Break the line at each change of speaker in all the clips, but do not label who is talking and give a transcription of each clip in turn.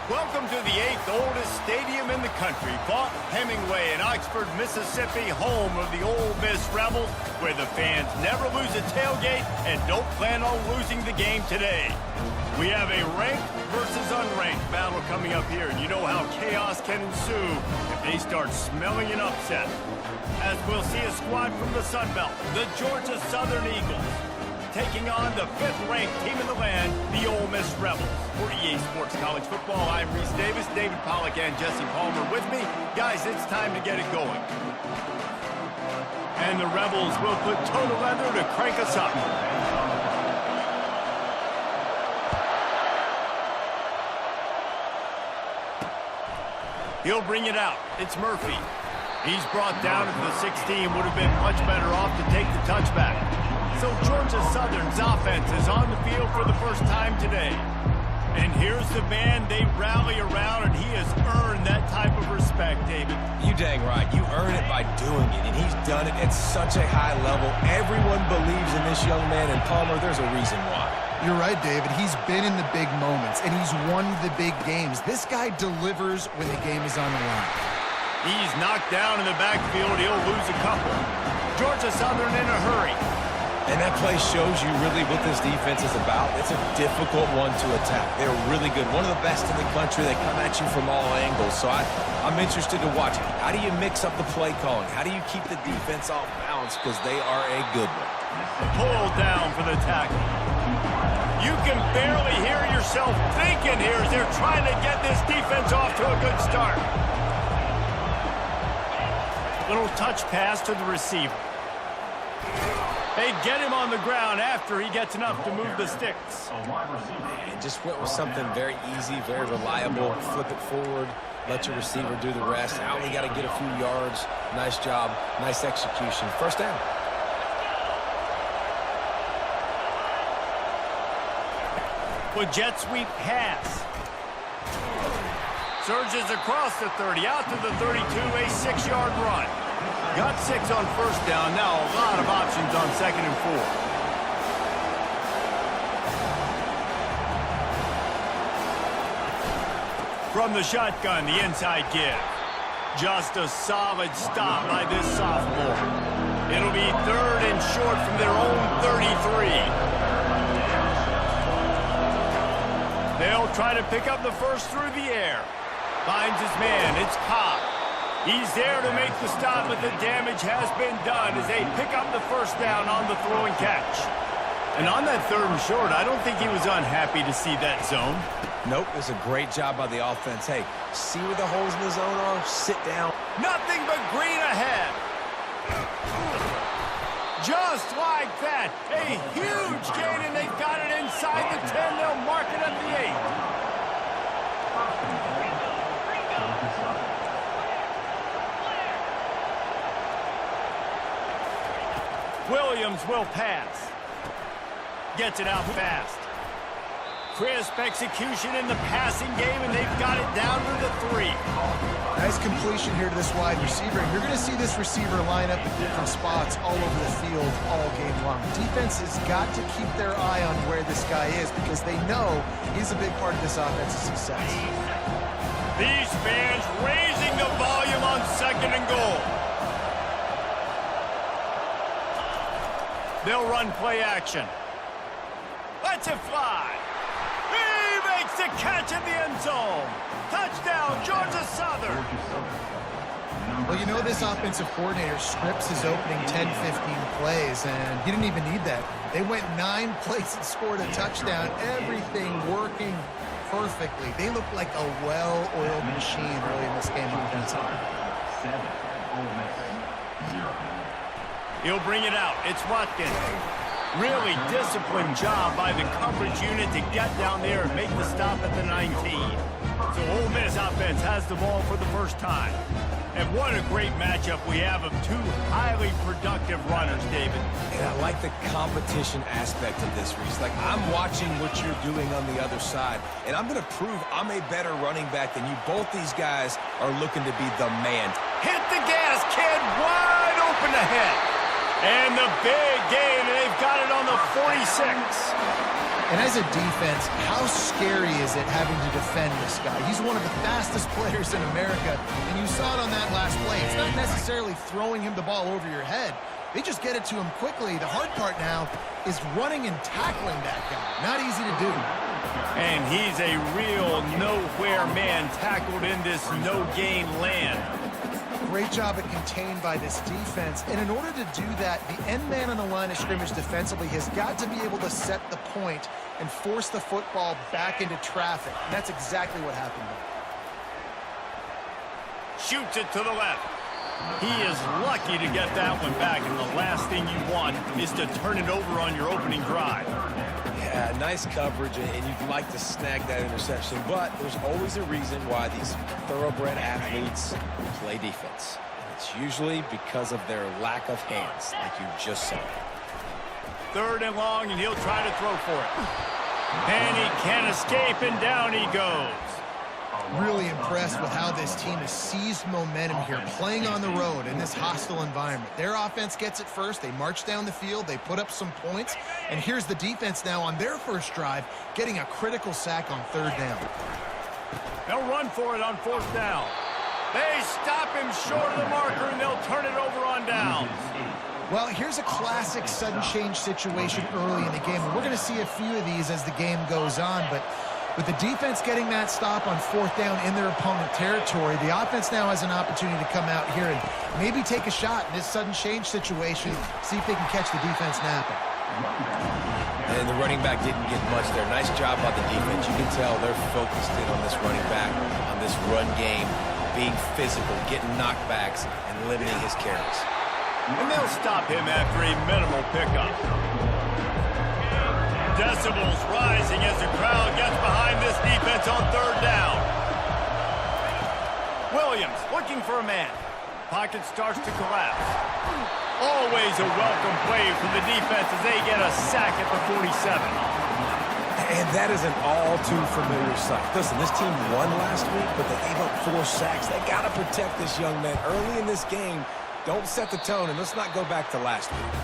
Welcome to the 8th oldest stadium in the country, Vaught Hemingway in Oxford, Mississippi, home of the Ole Miss Rebels, where the fans never lose a tailgate and don't plan on losing the game today. We have a ranked versus unranked battle coming up here, and you know how chaos can ensue if they start smelling an upset. As we'll see a squad from the Sun Belt, the Georgia Southern Eagles, taking on the 5th-ranked team in the land, the Ole Miss Rebels. For EA Sports College Football, I'm Reese Davis, David Pollack, and Jesse Palmer with me. Guys, it's time to get it going. And the Rebels will put total leather to crank us up. He'll bring it out. It's Murphy. He's brought down at the 16. Would have been much better off to take the touchback. So Georgia Southern's offense is on the field for the first time today. And here's the man they rally around, and he has earned that type of respect, David.
You dang right. You earn it by doing it, and he's done it at such a high level. Everyone believes in this young man, and Palmer, there's a reason why.
You're right, David. He's been in the big moments, and he's won the big games. This guy delivers when the game is on the line.
He's knocked down in the backfield. He'll lose a couple. Georgia Southern in a hurry.
And that play shows you really what this defense is about. It's a difficult one to attack. They're really good. One of the best in the country. They come at you from all angles. So I'm interested to watch it. How do you mix up the play calling? How do you keep the defense off balance? Because they are a good one.
Pulled down for the tackle. You can barely hear yourself thinking here as they're trying to get this defense off to a good start. Little touch pass to the receiver. They get him on the ground after he gets enough to move the sticks.
And just went with something very easy, very reliable. Flip it forward, let your receiver do the rest. Now we got to get a few yards. Nice job, nice execution. First down.
With jet sweep pass. Surges across the 30, out to the 32, a 6-yard run. Got 6 on first down. Now a lot of options on 2nd and 4. From the shotgun, the inside give. Just a solid stop by this sophomore. It'll be 3rd and short from their own 33. They'll try to pick up the first through the air. Finds his man. It's Cobb. He's there to make the stop, but the damage has been done as they pick up the first down on the throw and catch. And on that 3rd and short, I don't think he was unhappy to see that zone.
Nope, it's a great job by the offense. Hey, see where the holes in the zone are? Sit down.
Nothing but green ahead. Just like that. A huge gain, and they've got it inside the 10. They'll mark it at the 8. Williams will pass. Gets it out fast. Crisp execution in the passing game, and they've got it down to the 3.
Nice completion here to this wide receiver. You're going to see this receiver line up in different spots all over the field all game long. Defense has got to keep their eye on where this guy is because they know he's a big part of this offense's success.
These fans raising the volume on 2nd and goal. They'll run play action. Let's it fly. He makes the catch in the end zone. Touchdown, Georgia Southern.
Well, you know this offensive coordinator scripts his opening 10-15 plays, and he didn't even need that. They went 9 plays and scored a touchdown. Everything working perfectly. They look like a well-oiled machine early in this game offensively.
He'll bring it out. It's Watkins. Really disciplined job by the coverage unit to get down there and make the stop at the 19. So Ole Miss offense has the ball for the first time. And what a great matchup we have of 2 highly productive runners, David.
And I like the competition aspect of this, Reese. Like, I'm watching what you're doing on the other side, and I'm going to prove I'm a better running back than you. Both these guys are looking to be the man.
Hit the gas, kid. Wide open ahead. And the big gain, and they've got it on the 46.
And as a defense, how scary is it having to defend this guy? He's one of the fastest players in America, and you saw it on that last play. It's not necessarily throwing him the ball over your head. They just get it to him quickly. The hard part now is running and tackling that guy. Not easy to do.
And he's a real nowhere man tackled in this no-gain land.
Great job at contained by this defense. And in order to do that, the end man on the line of scrimmage defensively has got to be able to set the point and force the football back into traffic. And that's exactly what happened there.
Shoots it to the left. He is lucky to get that one back, and the last thing you want is to turn it over on your opening drive.
Yeah, nice coverage, and you'd like to snag that interception, but there's always a reason why these thoroughbred athletes play defense. And it's usually because of their lack of hands, like you just saw.
3rd and long, and he'll try to throw for it. And he can't escape, and down he goes.
Really impressed with how this team has seized momentum here, playing on the road in this hostile environment. Their offense gets it first. They march down the field. They put up some points. And here's the defense now on their first drive, getting a critical sack on 3rd down.
They'll run for it on 4th down. They stop him short of the marker, and they'll turn it over on downs.
Well, here's a classic sudden change situation early in the game. We're going to see a few of these as the game goes on, but with the defense getting that stop on 4th down in their opponent territory, the offense now has an opportunity to come out here and maybe take a shot in this sudden change situation, see if they can catch the defense napping.
And the running back didn't get much there. Nice job by the defense. You can tell they're focused in on this running back, on this run game, being physical, getting knockbacks, and limiting his carries.
And they'll stop him after a minimal pickup. Decibels rising as the crowd gets behind this defense on 3rd down. Williams looking for a man. Pocket starts to collapse. Always a welcome play from the defense as they get a sack at the 47.
And that is an all-too-familiar sight. Listen, this team won last week, but they gave up 4 sacks. They got to protect this young man early in this game. Don't set the tone, and let's not go back to last week.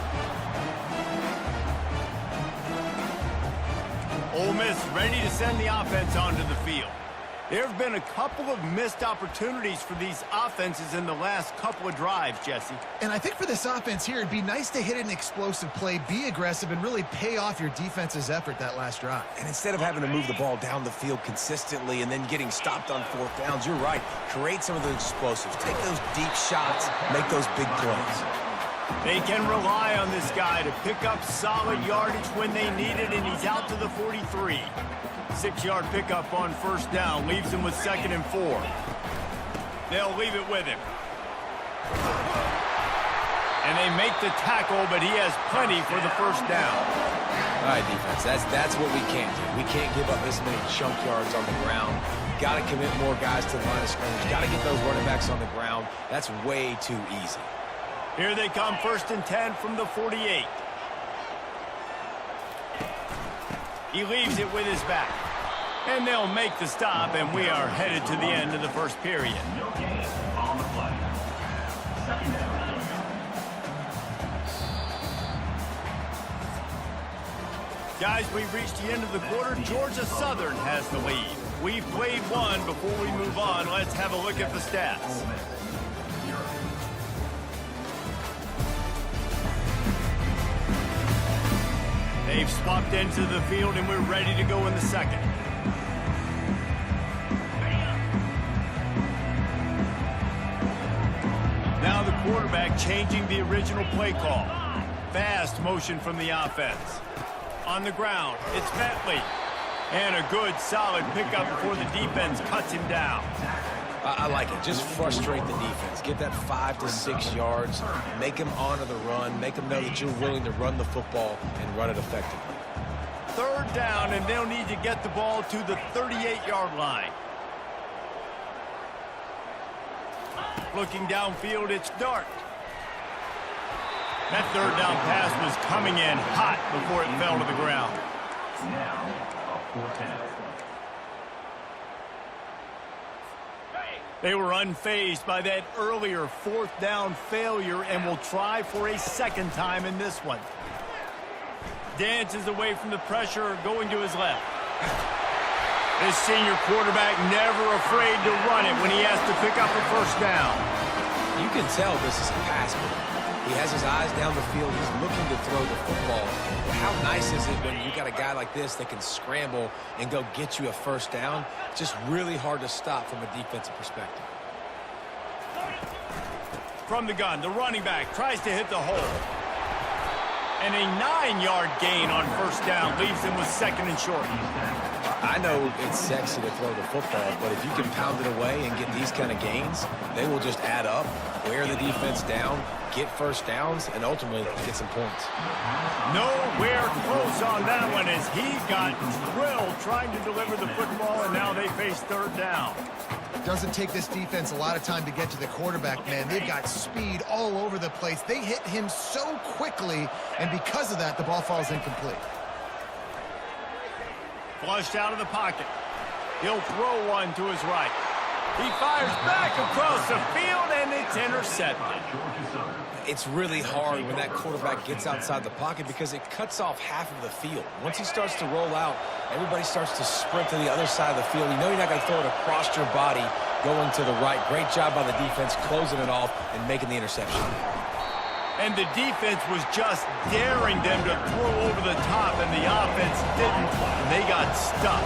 Ole Miss ready to send the offense onto the field. There have been a couple of missed opportunities for these offenses in the last couple of drives, Jesse.
And I think for this offense here, it'd be nice to hit an explosive play, be aggressive, and really pay off your defense's effort that last drive.
And instead of having to move the ball down the field consistently and then getting stopped on 4th downs, you're right. Create some of those explosives. Take those deep shots. Make those big plays.
They can rely on this guy to pick up solid yardage when they need it, and he's out to the 43. 6-yard pickup on 1st down leaves him with 2nd and 4. They'll leave it with him. And they make the tackle, but he has plenty for the 1st down.
All right, defense, that's what we can't do. We can't give up this many chunk yards on the ground. Got to commit more guys to the line of scrimmage. Got to get those running backs on the ground. That's way too easy.
Here they come, 1st and 10 from the 48. He leaves it with his back. And they'll make the stop, and we are headed to the end of the 1st period. Guys, we've reached the end of the quarter. Georgia Southern has the lead. We've played one. Before we move on, let's have a look at the stats. They've swapped into the field, and we're ready to go in the 2nd. Now the quarterback changing the original play call. Fast motion from the offense. On the ground, it's Bentley. And a good, solid pickup before the defense cuts him down.
I like it. Just frustrate the defense. Get that 5 to 6 yards. Make them honor the run. Make them know that you're willing to run the football and run it effectively.
3rd down, and they'll need to get the ball to the 38-yard line. Looking downfield, it's Dart. That 3rd down pass was coming in hot before it fell to the ground. Now, 4th down. They were unfazed by that earlier fourth down failure and will try for a second time in this one. Dances away from the pressure, going to his left. This senior quarterback never afraid to run it when he has to pick up a first down.
You can tell this is a pass play. He has his eyes down the field. He's looking to throw the football. But how nice is it when you got a guy like this that can scramble and go get you a first down? It's just really hard to stop from a defensive perspective.
From the gun, the running back tries to hit the hole. And a 9-yard gain on first down leaves him with second and short.
I know it's sexy to throw the football, but if you can pound it away and get these kind of gains, they will just add up, wear the defense down, get first downs, and ultimately get some points.
Nowhere close on that one as he got drilled trying to deliver the football, and now they face third down.
Doesn't take this defense a lot of time to get to the quarterback, man. They've got speed all over the place. They hit him so quickly, and because of that, the ball falls incomplete.
Flushed out of the pocket. He'll throw one to his right. He fires back across the field, and it's intercepted.
It's really hard when that quarterback gets outside the pocket because it cuts off half of the field. Once he starts to roll out, everybody starts to sprint to the other side of the field. You know you're not going to throw it across your body going to the right. Great job by the defense closing it off and making the interception.
And the defense was just daring them to throw over the top, and the offense didn't. They got stuck.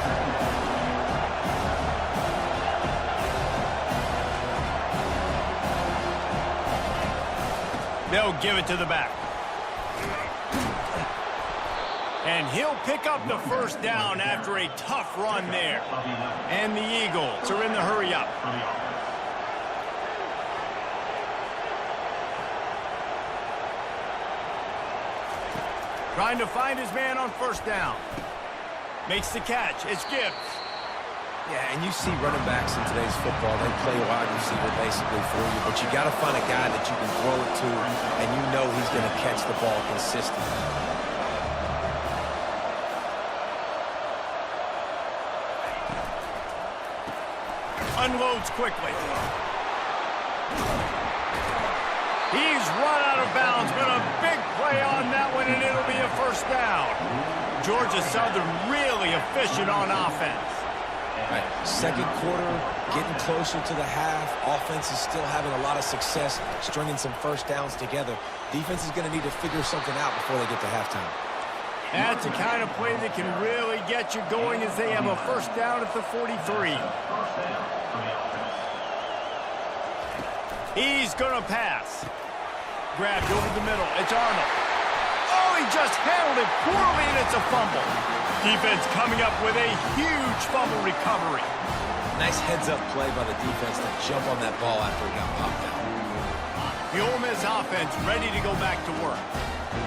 They'll give it to the back. And he'll pick up the first down after a tough run there. And the Eagles are in the hurry up. Trying to find his man on first down. Makes the catch. It's Gibbs.
Yeah, and you see running backs in today's football, they play wide receiver basically for you, but you got to find a guy that you can throw it to, and you know he's going to catch the ball consistently.
Unloads quickly. He's run out of bounds, but a big play on that one, and it'll be a first down. Georgia Southern really efficient on offense.
Right. Second quarter, getting closer to the half. Offense is still having a lot of success stringing some first downs together. Defense is going to need to figure something out before they get to halftime.
That's the kind of play that can really get you going as they have a first down at the 43. He's going to pass. Grabbed over the middle. It's Arnold. Oh, he just handled it poorly, and it's a fumble. Defense coming up with a huge fumble recovery.
Nice heads-up play by the defense to jump on that ball after it got popped out.
The Ole Miss offense ready to go back to work.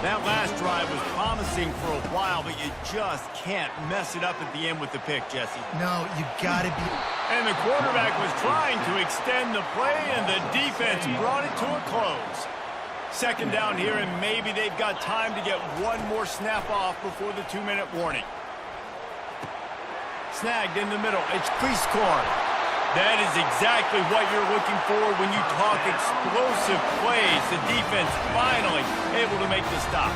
That last drive was promising for a while, but you just can't mess it up at the end with the pick, Jesse.
No, you got to be...
And the quarterback was trying to extend the play, and the defense brought it to a close. Second down here, and maybe they've got time to get one more snap off before the 2-minute warning. Snagged in the middle. It's Priestcorn. That is exactly what you're looking for when you talk explosive plays. The defense finally able to make the stop.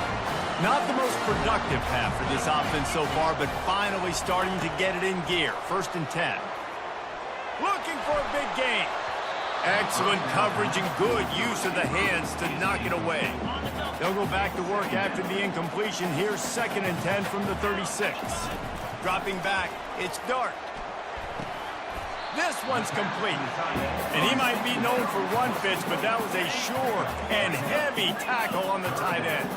Not the most productive half for this offense so far, but finally starting to get it in gear. First and 10. Looking for a big gain. Excellent coverage and good use of the hands to knock it away. They'll go back to work after the incompletion. Here's second and 10 from the 36. Dropping back, it's Dart. This one's complete. And he might be known for one pitch, but that was a sure and heavy tackle on the tight end.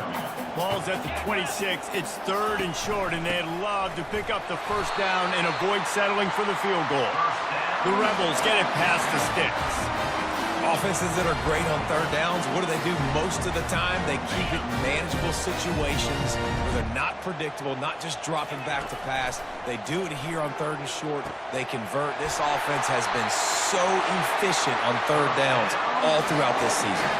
Ball's at the 26. It's third and short, and they'd love to pick up the first down and avoid settling for the field goal. The Rebels get it past the sticks.
Offenses that are great on third downs, what do they do most of the time? They keep it in manageable situations where they're not predictable, not just dropping back to pass. They do it here on third and short. They convert. This offense has been so efficient on third downs all throughout this season.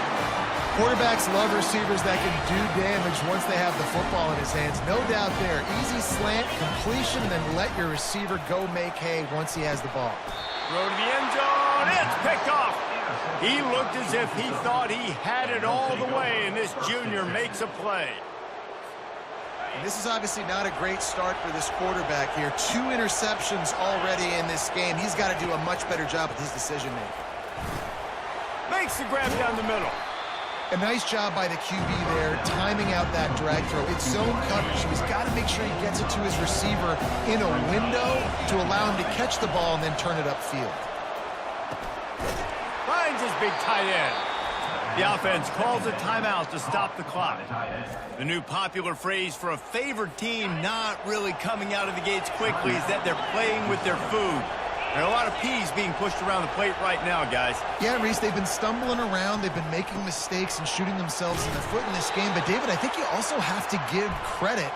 Quarterbacks love receivers that can do damage once they have the football in his hands. No doubt there. Easy slant, completion, and then let your receiver go make hay once he has the ball.
Throw to the end zone. And it's picked off. He looked as if he thought he had it all the way, and this junior makes a play.
And this is obviously not a great start for this quarterback here. 2 interceptions already in this game. He's got to do a much better job with his decision-making.
Makes the grab down the middle.
A nice job by the QB there, timing out that drag throw. It's zone coverage, so he's got to make sure he gets it to his receiver in a window to allow him to catch the ball and then turn it upfield.
Finds his big tight end. The offense calls a timeout to stop the clock. The new popular phrase for a favored team not really coming out of the gates quickly is that they're playing with their food. There are a lot of peas being pushed around the plate right now, guys.
Yeah, Reese, they've been stumbling around. They've been making mistakes and shooting themselves in the foot in this game. But, David, I think you also have to give credit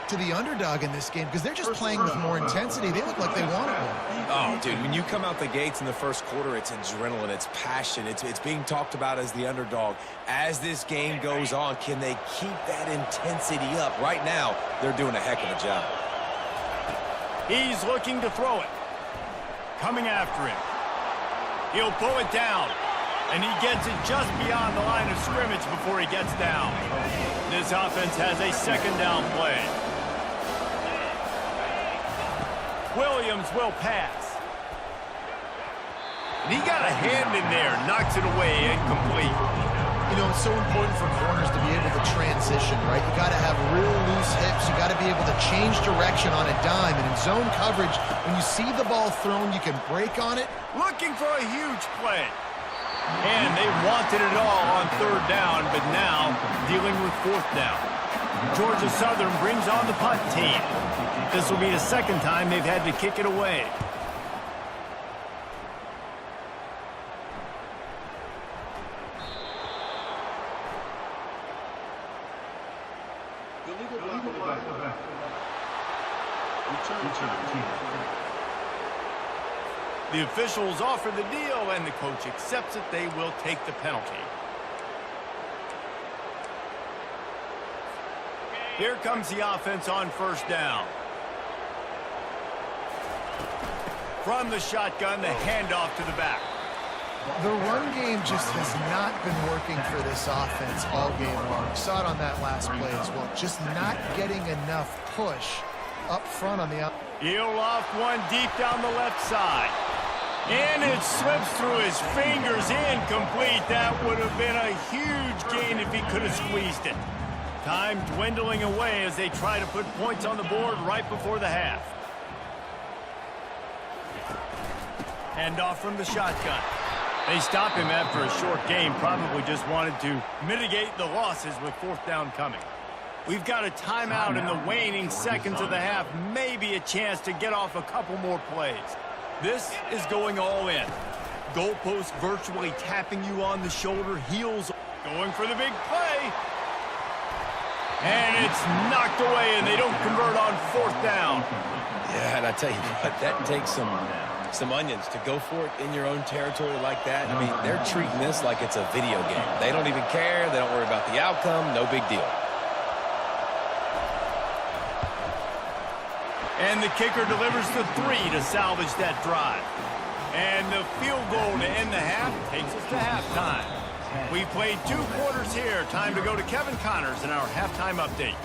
to the underdog in this game because they're just playing with more intensity. They look like they wanted one.
Oh, dude, when you come out the gates in the first quarter, it's adrenaline, it's passion, it's being talked about as the underdog. As this game goes on, can they keep that intensity up? Right now, they're doing a heck of a job.
He's looking to throw it. Coming after him. He'll pull it down. And he gets it just beyond the line of scrimmage before he gets down. This offense has a second down play. Williams will pass. And he got a hand in there, knocks it away, incomplete.
You know, it's so important for corners to be able to transition, right? You got to have real loose hips. You got to be able to change direction on a dime. And in zone coverage, when you see the ball thrown, you can break on it.
Looking for a huge play. And they wanted it all on third down, but now dealing with fourth down. Georgia Southern brings on the punt team. This will be the second time they've had to kick it away. The officials offer the deal, and the coach accepts it. They will take the penalty. Here comes the offense on first down. From the shotgun, the handoff to the back.
The run game just has not been working for this offense all game long. You saw it on that last play as well. Just not getting enough push up front on the outside.
He'll loft one deep down the left side. And it slips through his fingers, incomplete. That would have been a huge gain if he could have squeezed it. Time dwindling away as they try to put points on the board right before the half. Handoff from the shotgun. They stop him after a short game, probably just wanted to mitigate the losses with fourth down coming. We've got a timeout in the waning seconds of the half, maybe a chance to get off a couple more plays. This is going all in. Goalpost virtually tapping you on the shoulder, heels going for the big play. And it's knocked away, and they don't convert on fourth down.
Yeah, and I tell you what, that takes some onions to go for it in your own territory like that. I mean, they're treating this like it's a video game. They don't even care. They don't worry about the outcome. No big deal.
And the kicker delivers the 3 to salvage that drive. And the field goal to end the half takes us to halftime. We played 2 quarters here. Time to go to Kevin Connors in our halftime update.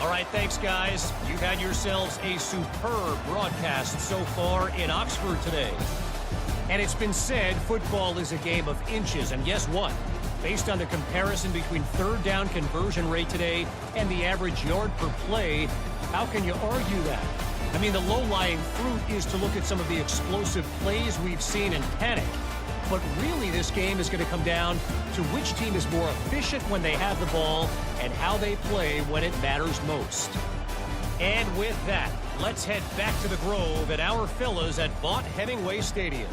All right, thanks, guys. You've had yourselves a superb broadcast so far in Oxford today. And it's been said football is a game of inches. And guess what? Based on the comparison between third down conversion rate today and the average yard per play, how can you argue that? I mean, the low-lying fruit is to look at some of the explosive plays we've seen and panic. But really, this game is going to come down to which team is more efficient when they have the ball and how they play when it matters most. And with that, let's head back to the Grove and our fellas at Vaught Hemingway Stadium.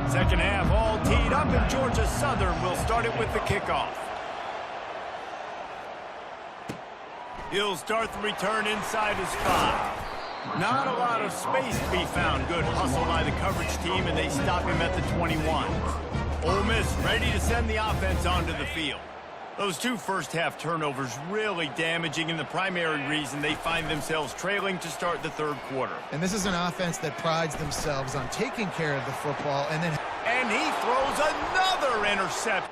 Second half all teed up, and Georgia Southern will start it with the kickoff. He'll start the return inside his 5. Not a lot of space to be found. Good hustle by the coverage team, and they stop him at the 21. Ole Miss ready to send the offense onto the field. Those two first-half turnovers really damaging and the primary reason they find themselves trailing to start the third quarter.
And this is an offense that prides themselves on taking care of the football and then...
And he throws another interception.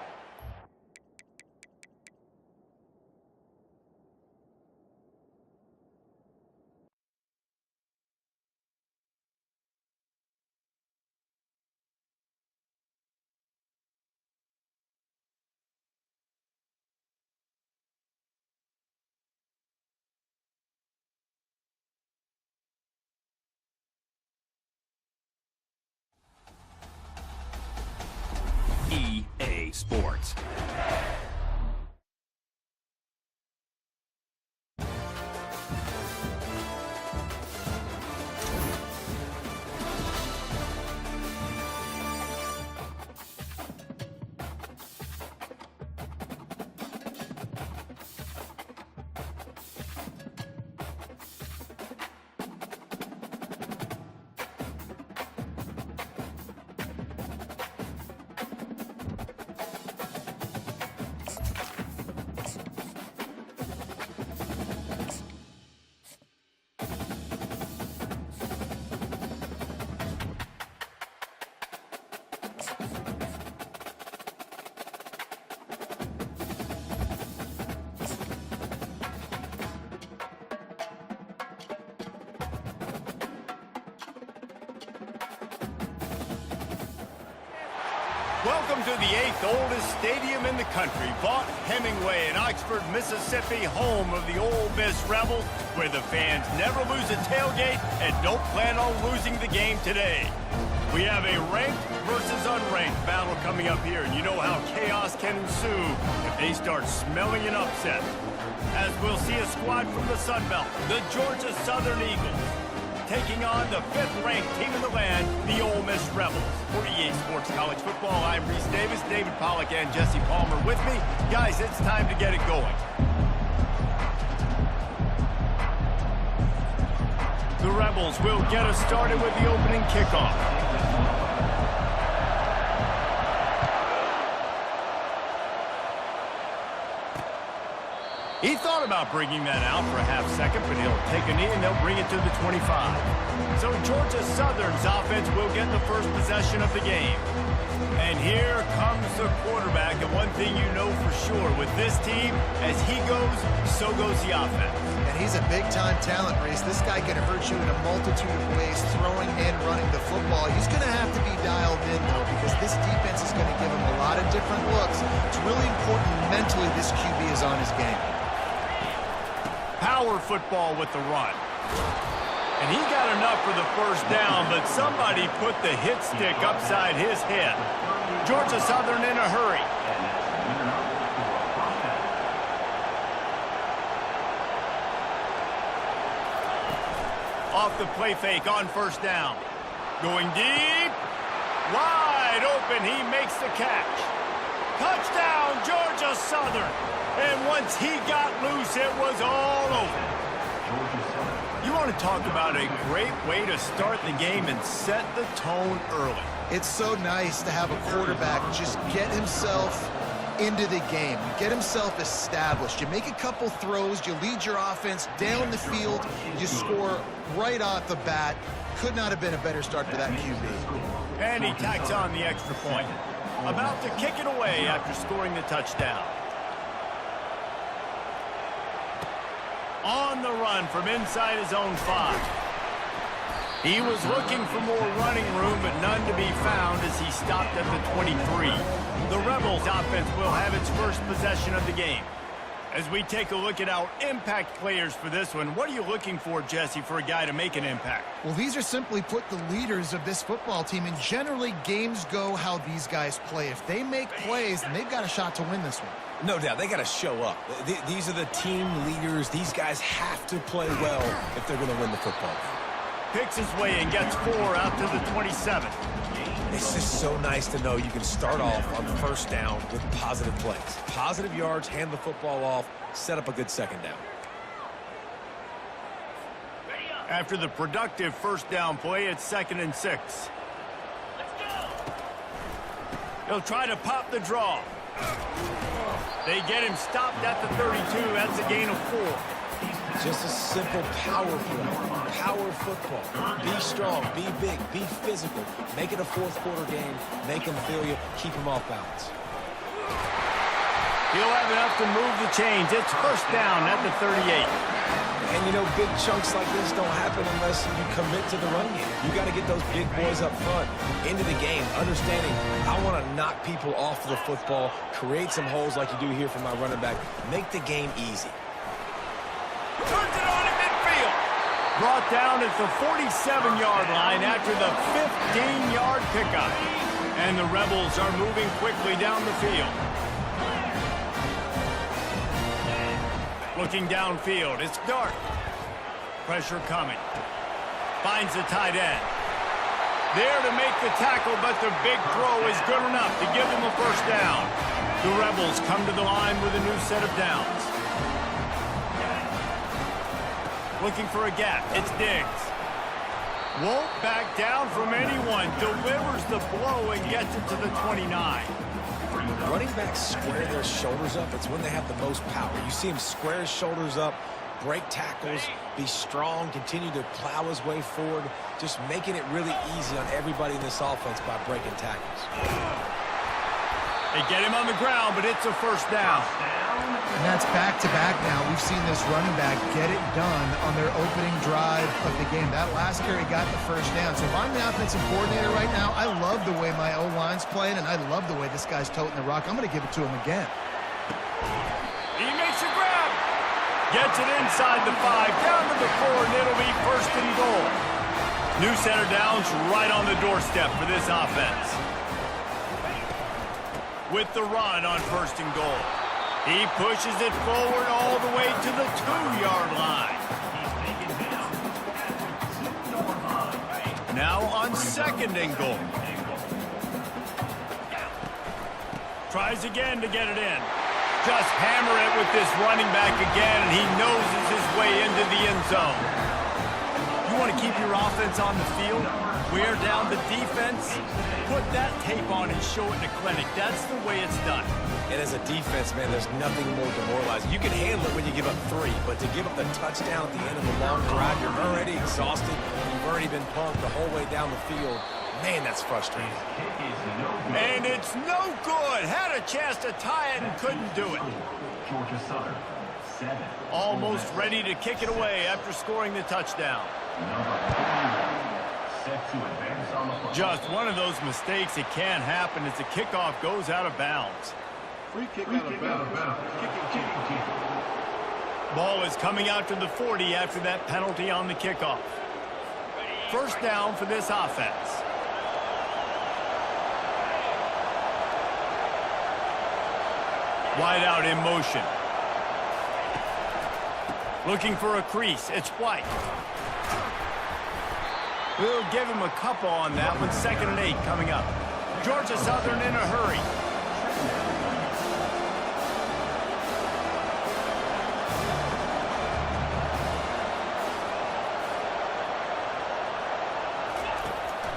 EA Sports.
Welcome to the 8th oldest stadium in the country, Vaught Hemingway in Oxford, Mississippi, home of the Ole Miss Rebels, where the fans never lose a tailgate and don't plan on losing the game today. We have a ranked versus unranked battle coming up here, and you know how chaos can ensue if they start smelling an upset. As we'll see a squad from the Sun Belt, the Georgia Southern Eagles, taking on the 5th-ranked team in the land, the Ole Miss Rebels. For EA Sports College Football, I'm Reese Davis, David Pollack, and Jesse Palmer with me. Guys, it's time to get it going. The Rebels will get us started with the opening kickoff. He thought about bringing that out for a half second, but he'll take a knee and they'll bring it to the 25. So Georgia Southern's offense will get the first possession of the game. And here comes the quarterback, and one thing you know for sure, with this team, as he goes, so goes the offense.
And he's a big-time talent, Reese. This guy can hurt you in a multitude of ways, throwing and running the football. He's going to have to be dialed in, though, because this defense is going to give him a lot of different looks. It's really important mentally this QB is on his game.
Power football with the run. And he got enough for the first down, but somebody put the hit stick upside his head. Georgia Southern in a hurry. Off the play fake on first down. Going deep. Wide open. He makes the catch. Touchdown, Georgia Southern. And once he got loose, it was all over. You want to talk about a great way to start the game and set the tone early.
It's so nice to have a quarterback just get himself into the game, get himself established. You make a couple throws, you lead your offense down the field, you score right off the bat. Could not have been a better start for that QB.
And he tacks on the extra point. About to kick it away after scoring the touchdown. On the run from inside his own 5. He was looking for more running room, but none to be found as he stopped at the 23. The Rebels offense will have its first possession of the game. As we take a look at our impact players for this one, what are you looking for, Jesse, for a guy to make an impact?
Well, these are simply put the leaders of this football team, and generally games go how these guys play. If they make plays, then they've got a shot to win this one.
No doubt, they got to show up. These are the team leaders. These guys have to play well if they're going to win the football game.
Picks his way and gets 4 out to the 27.
It's just so nice to know you can start off on first down with positive plays. Positive yards, hand the football off, set up a good second down.
After the productive first down play, it's 2nd and 6. He'll try to pop the draw. They get him stopped at the 32. That's a gain of 4.
Just a simple power play. Power football. Be strong, be big, be physical. Make it a fourth quarter game. Make them feel you. Keep them off balance.
He'll have enough to move the chains. It's first down at the 38.
And, you know, big chunks like this don't happen unless you commit to the run game. You got to get those big boys up front into the game, understanding I want to knock people off the football, create some holes like you do here for my running back, make the game easy.
Turns it on at midfield. Brought down at the 47-yard line after the 15-yard pickup. And the Rebels are moving quickly down the field. Looking downfield, it's dark. Pressure coming. Finds the tight end. There to make the tackle, but the big throw is good enough to give them a first down. The Rebels come to the line with a new set of downs. Looking for a gap, it's Diggs. Won't back down from anyone. Delivers the blow and gets it to the 29.
Running backs square their shoulders up. It's when they have the most power. You see him square his shoulders up, break tackles, be strong, continue to plow his way forward, just making it really easy on everybody in this offense by breaking tackles.
They get him on the ground, but it's a first down.
And that's back-to-back now. We've seen this running back get it done on their opening drive of the game. That last carry got the first down. So if I'm the offensive coordinator right now, I love the way my O-line's playing, and I love the way this guy's toting the rock. I'm going to give it to him again.
He makes a grab. Gets it inside the 5, down to the 4, and it'll be first and goal. New center downs right on the doorstep for this offense. With the run on first and goal. He pushes it forward all the way to the 2-yard line. Now on second and goal. Tries again to get it in. Just hammer it with this running back again, and he noses his way into the end zone. You want to keep your offense on the field? Wear down the defense? Put that tape on and show it in a clinic. That's the way it's done.
And as a defense, man, there's nothing more demoralizing. You can handle it when you give up 3, but to give up the touchdown at the end of a long drive, you're already exhausted. You've already been punked the whole way down the field. Man, that's frustrating.
And it's no good. Had a chance to tie it and couldn't do it. Almost ready to kick it away after scoring the touchdown. Just one of those mistakes that can happen as the kickoff goes out of bounds.
Free kick out of bounds. Kicking.
Ball is coming out to the 40 after that penalty on the kickoff. First down for this offense. Wide out in motion. Looking for a crease. It's White. We'll give him a couple on that one. 2nd and 8 coming up. Georgia Southern in a hurry.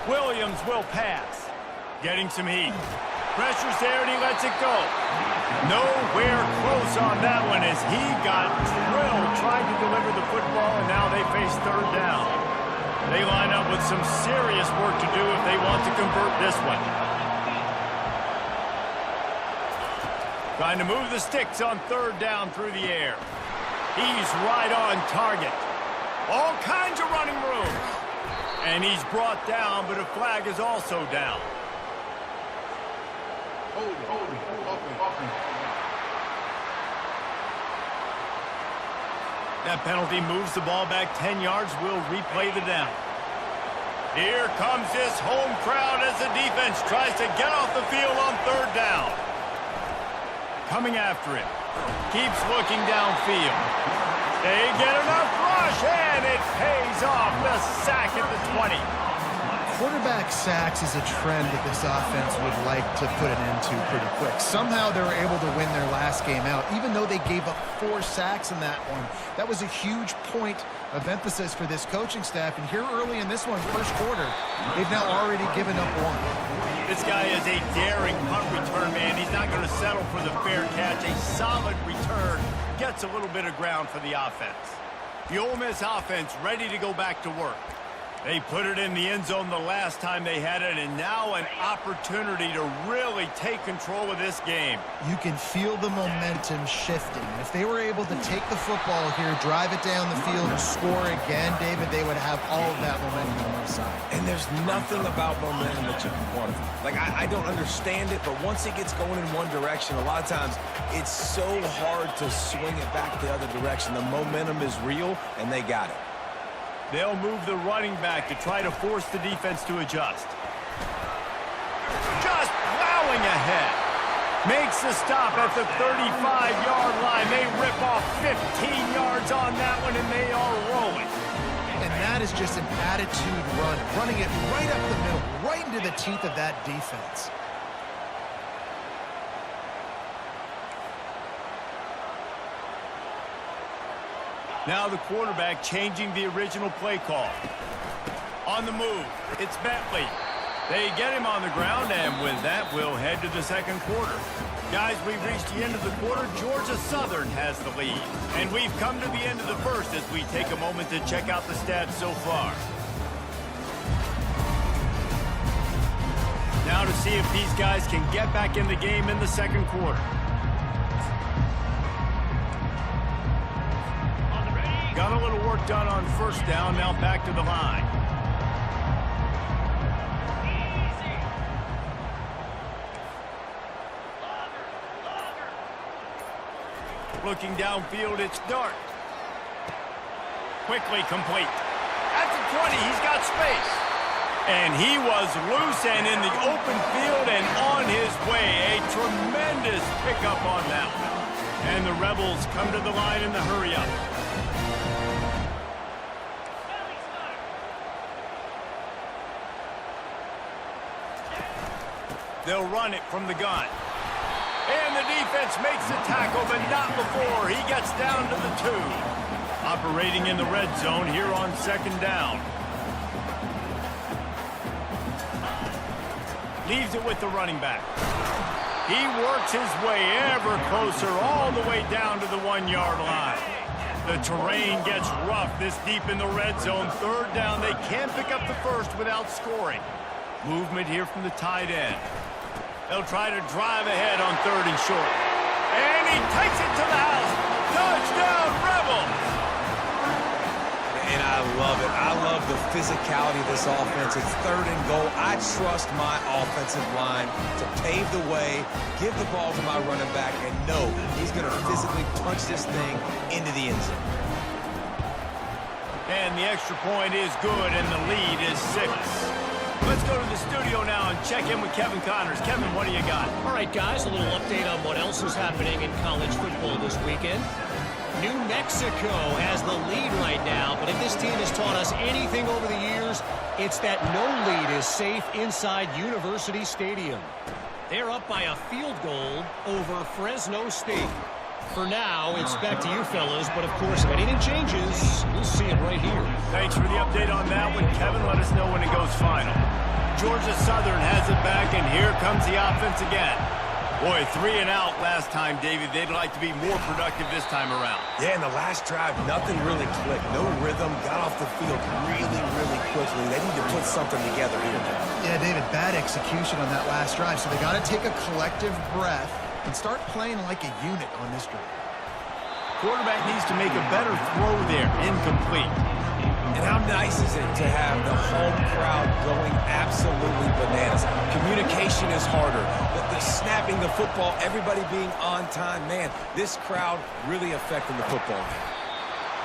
Williams will pass. Getting some heat. Pressure's there and he lets it go. Nowhere close on that one as he got drilled trying to deliver the football, and now they face third down. They line up with some serious work to do if they want to convert this one. Trying to move the sticks on third down through the air. He's right on target. All kinds of running room. And he's brought down, but a flag is also down. That penalty moves the ball back 10 yards. We'll replay the down. Here comes this home crowd as the defense tries to get off the field on third down. Coming after him. Keeps looking downfield. They get enough rush, and it pays off. The sack at the 20.
Quarterback sacks is a trend that this offense would like to put an end to pretty quick. Somehow they were able to win their last game out, even though they gave up 4 sacks in that one. That was a huge point of emphasis for this coaching staff. And here early in this one, first quarter, they've now already given up 1.
This guy is a daring punt return man. He's not going to settle for the fair catch. A solid return gets a little bit of ground for the offense. The Ole Miss offense ready to go back to work. They put it in the end zone the last time they had it, and now an opportunity to really take control of this game.
You can feel the momentum shifting. If they were able to take the football here, drive it down the field, and score again, David, they would have all of that momentum on their side.
And there's nothing about momentum that you can quantify. Like, I don't understand it, but once it gets going in one direction, a lot of times it's so hard to swing it back the other direction. The momentum is real, and they got it.
They'll move the running back to try to force the defense to adjust. Just plowing ahead. Makes the stop at the 35-yard line. They rip off 15 yards on that one, and they are rolling.
And that is just an attitude run, running it right up the middle, right into the teeth of that defense.
Now the quarterback changing the original play call. On the move, it's Bentley. They get him on the ground, and with that, we'll head to the second quarter. Guys, we've reached the end of the quarter. Georgia Southern has the lead. And we've come to the end of the first as we take a moment to check out the stats so far. Now to see if these guys can get back in the game in the second quarter. Got a little work done on first down, now back to the line. Looking downfield, it's Dart. Quickly complete. At the 20, he's got space. And he was loose and in the open field and on his way. A tremendous pickup on that one. And the Rebels come to the line in the hurry-up. They'll run it from the gun. And the defense makes the tackle, but not before. He gets down to the 2. Operating in the red zone here on second down. Leaves it with the running back. He works his way ever closer all the way down to the 1-yard line. The terrain gets rough this deep in the red zone. Third down, they can't pick up the first without scoring. Movement here from the tight end. They'll try to drive ahead on 3rd and short. And he takes it to the house. Touchdown, Rebels!
And I love it. I love the physicality of this offense. It's 3rd and goal. I trust my offensive line to pave the way, give the ball to my running back, and know he's going to physically punch this thing into the end zone.
And the extra point is good, and the lead is 6. Let's go to the studio now and check in with Kevin Connors. Kevin, what do you got?
All right, guys, a little update on what else is happening in college football this weekend. New Mexico has the lead right now, but if this team has taught us anything over the years, it's that no lead is safe inside University Stadium. They're up by a field goal over Fresno State. For now, it's back to you fellas, but of course, if anything changes, you'll see it right here.
Thanks for the update on that one, Kevin. Let us know when it goes final. Georgia Southern has it back, and here comes the offense again. Boy, 3 and out last time, David. They'd like to be more productive this time around.
Yeah, in the last drive, nothing really clicked. No rhythm. Got off the field really, really quickly. They need to put something together here.
Yeah, David, bad execution on that last drive, so they got to take a collective breath and start playing like a unit on this drive.
Quarterback needs to make a better throw there. Incomplete.
And how nice is it to have the home crowd going absolutely bananas? Communication is harder. The snapping the football, everybody being on time. Man, this crowd really affecting the football game.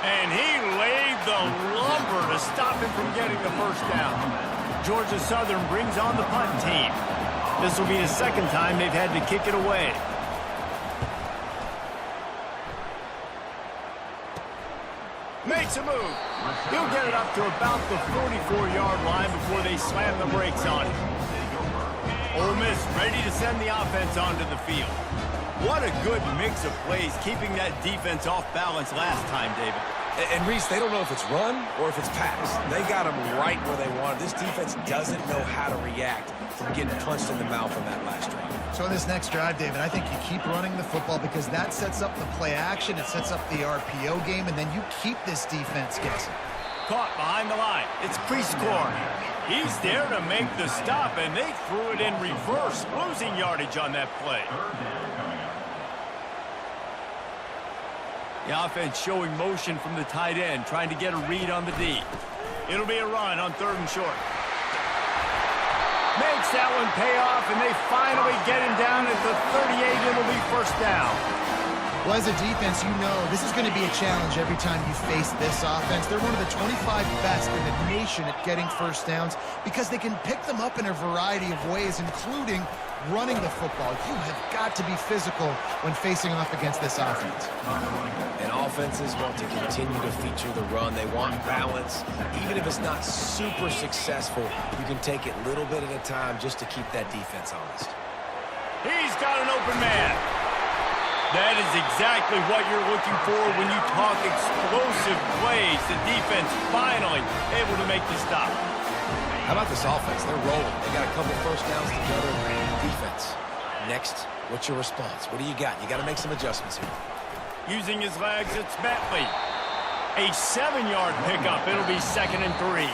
And he laid the lumber to stop him from getting the first down. Georgia Southern brings on the punt team. This will be the second time they've had to kick it away. Makes a move. He'll get it up to about the 44-yard line before they slam the brakes on him. Ole Miss ready to send the offense onto the field. What a good mix of plays, keeping that defense off balance last time, David.
And Reese, they don't know if it's run or if it's pass. They got them right where they want. This defense doesn't know how to react from getting punched in the mouth on that last drive.
So in this next drive, David, I think you keep running the football because that sets up the play action, it sets up the RPO game, and then you keep this defense guessing.
Caught behind the line. It's crease corner. He's there to make the stop, and they threw it in reverse, losing yardage on that play. The offense showing motion from the tight end, trying to get a read on the D. It'll be a run on 3rd and short. Makes that one pay off, and they finally get him down at the 38. It'll be 1st down.
Well, as a defense, you know this is going to be a challenge every time you face this offense. They're one of the 25 best in the nation at getting 1st downs because they can pick them up in a variety of ways, including running the football. You have got to be physical when facing off against this offense.
And offenses want to continue to feature the run. They want balance. Even if it's not super successful, you can take it little bit at a time just to keep that defense honest.
He's got an open man. That is exactly what you're looking for when you talk explosive plays. The defense finally able to make the stop.
How about this offense? They're rolling. They got a couple 1st downs together. Defense. Next, what's your response? What do you got? You got to make some adjustments here.
Using his legs, it's Bentley. A 7-yard pickup. It'll be 2nd and 3.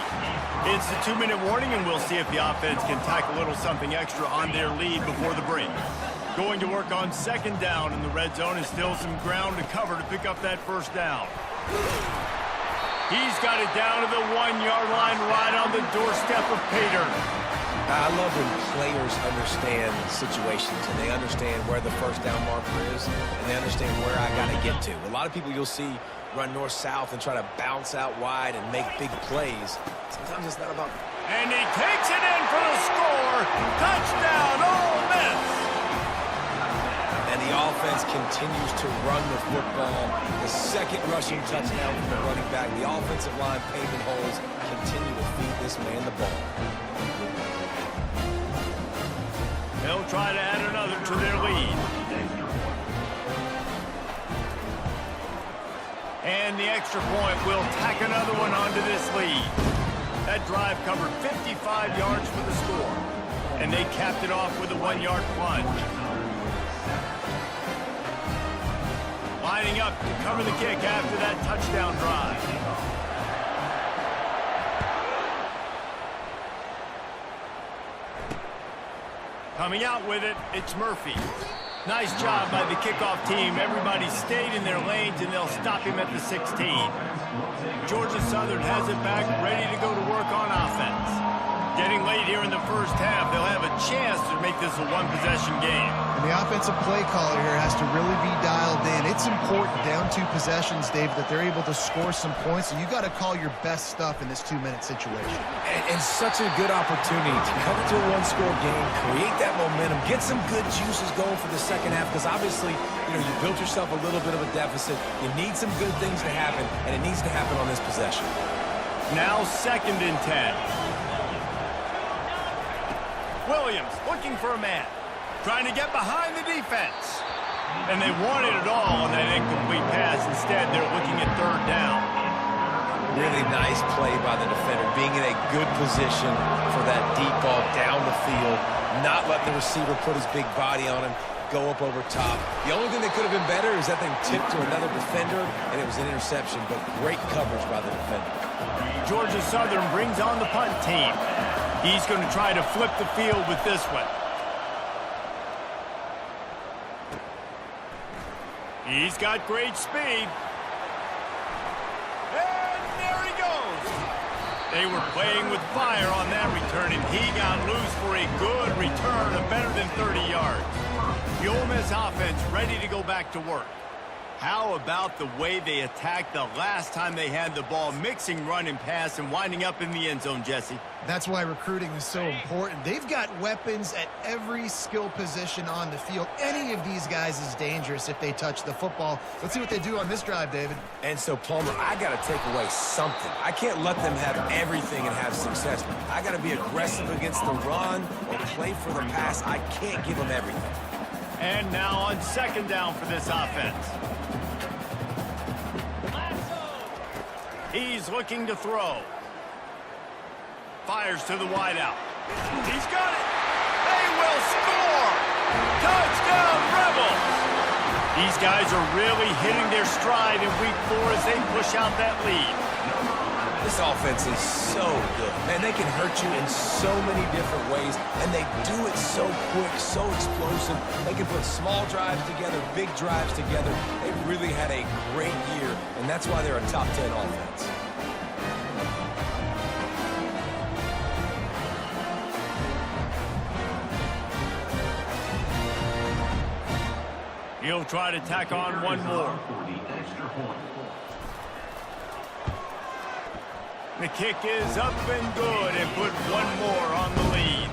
It's the 2-minute warning, and we'll see if the offense can tack a little something extra on their lead before the break. Going to work on 2nd down in the red zone, and still some ground to cover to pick up that 1st down. He's got it down to the 1-yard line, right on the doorstep of Pater.
I love when players understand situations and they understand where the 1st down marker is and they understand where I got to get to. A lot of people you'll see run north-south and try to bounce out wide and make big plays. Sometimes it's not about...
And he takes it in for the score. Touchdown, Ole Miss.
And the offense continues to run the football. The 2nd rushing touchdown from the running back. The offensive line paving holes continue to feed this man the ball.
They'll try to add another to their lead. And the extra point will tack another one onto this lead. That drive covered 55 yards for the score. And they capped it off with a 1-yard plunge. Lining up to cover the kick after that touchdown drive. Coming out with it, it's Murphy. Nice job by the kickoff team. Everybody stayed in their lanes, and they'll stop him at the 16. Georgia Southern has it back, ready to go to work on offense. Getting late here in the 1st half, they'll have a chance to make this a 1-possession game.
And the offensive play caller here has to really be dialed in. It's important down 2 possessions, Dave, that they're able to score some points, and you got to call your best stuff in this 2-minute situation.
And such a good opportunity to come into a 1-score game, create that momentum, get some good juices going for the 2nd half, because obviously, you built yourself a little bit of a deficit. You need some good things to happen, and it needs to happen on this possession.
Now 2nd and 10. Williams looking for a man, trying to get behind the defense. And they wanted it all on that incomplete pass. Instead, they're looking at 3rd down.
Really nice play by the defender, being in a good position for that deep ball down the field, not let the receiver put his big body on him, go up over top. The only thing that could have been better is that thing tipped to another defender, and it was an interception, but great coverage by the defender.
Georgia Southern brings on the punt team. He's going to try to flip the field with this one. He's got great speed. And there he goes. They were playing with fire on that return, and he got loose for a good return of better than 30 yards. The Ole Miss offense ready to go back to work. How about the way they attacked the last time they had the ball, mixing run and pass and winding up in the end zone, Jesse?
That's why recruiting is so important. They've got weapons at every skill position on the field. Any of these guys is dangerous if they touch the football. Let's see what they do on this drive, David.
And so, Palmer, I got to take away something. I can't let them have everything and have success. I got to be aggressive against the run or play for the pass. I can't give them everything.
And now on 2nd down for this offense. He's looking to throw. Fires to the wideout. He's got it. They will score. Touchdown, Rebels. These guys are really hitting their stride in week 4 as they push out that lead.
This offense is so good. Man, they can hurt you in so many different ways, and they do it so quick, so explosive. They can put small drives together, big drives together. They've really had a great year, and that's why they're a top 10 offense.
He'll try to tack on one more. The kick is up and good and put one more on the lead.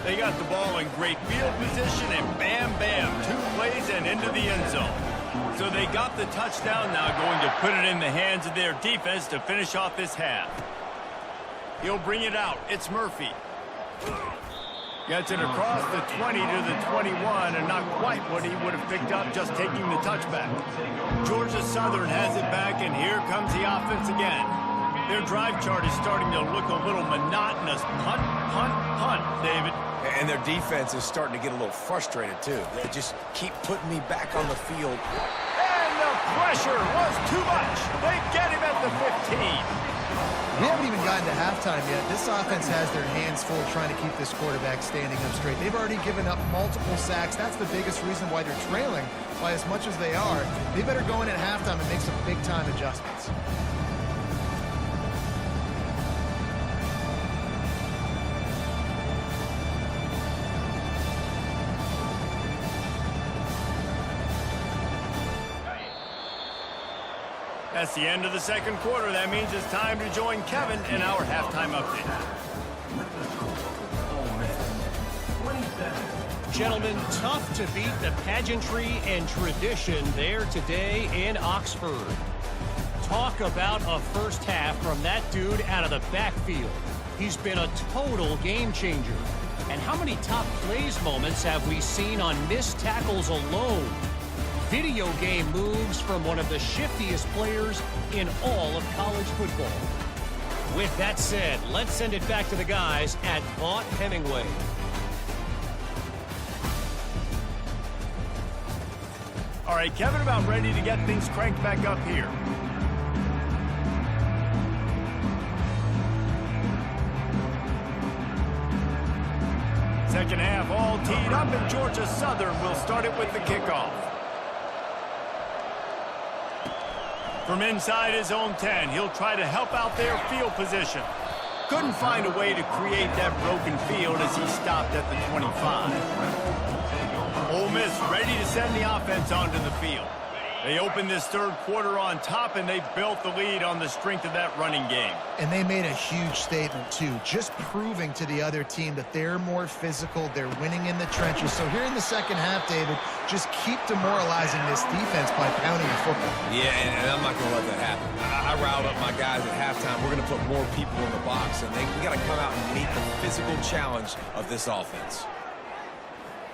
They got the ball in great field position and bam, bam, 2 plays and into the end zone. So they got the touchdown, now going to put it in the hands of their defense to finish off this half. He'll bring it out. It's Murphy. Gets it across the 20 to the 21 and not quite what he would have picked up just taking the touchback. Georgia Southern has it back and here comes the offense again. Their drive chart is starting to look a little monotonous. Punt, punt, punt, David.
And their defense is starting to get a little frustrated, too. They just keep putting me back on the field.
And the pressure was too much. They get him at the 15.
We haven't even gotten to halftime yet. This offense has their hands full trying to keep this quarterback standing up straight. They've already given up multiple sacks. That's the biggest reason why they're trailing by as much as they are. They better go in at halftime and make some big-time adjustments.
That's the end of the second quarter. That means it's time to join Kevin in our halftime update.
Gentlemen, tough to beat the pageantry and tradition there today in Oxford. Talk about a first half from that dude out of the backfield. He's been a total game changer. And how many top plays moments have we seen on missed tackles alone? Video game moves from one of the shiftiest players in all of college football. With that said, let's send it back to the guys at Vaught Hemingway.
All right, Kevin, about ready to get things cranked back up here. Second half all teed up, and Georgia Southern will start it with the kickoff. From inside his own 10, he'll try to help out their field position. Couldn't find a way to create that broken field as he stopped at the 25. Ole Miss ready to send the offense onto the field. They opened this third quarter on top, and they built the lead on the strength of that running game.
And they made a huge statement, too, just proving to the other team that they're more physical, they're winning in the trenches. So here in the second half, David, just keep demoralizing this defense by pounding the football.
Yeah, and I'm not going to let that happen. I riled up my guys at halftime. We're going to put more people in the box, and we got to come out and meet the physical challenge of this offense.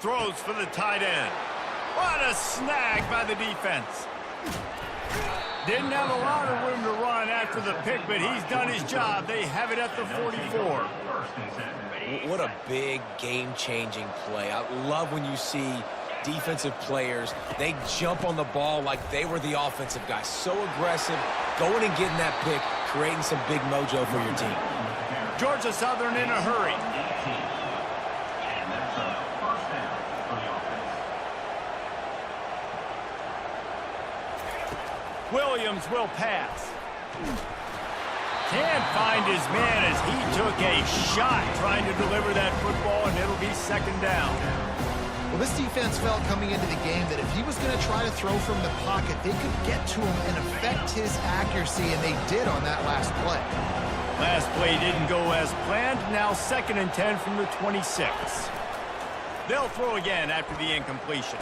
Throws for the tight end. What a snag by the defense. Didn't have a lot of room to run after the pick, but he's done his job. They have it at the 44.
What a big game-changing play. I love when you see defensive players, they jump on the ball like they were the offensive guy. So aggressive, going and getting that pick, creating some big mojo for your team.
Georgia Southern in a hurry. Williams will pass. Can't find his man as he took a shot trying to deliver that football, and it'll be second down.
Well, this defense felt coming into the game that if he was going to try to throw from the pocket, they could get to him and affect his accuracy, and they did on that last play.
Last play didn't go as planned. Now 2nd and 10 from the 26. They'll throw again after the incompletion.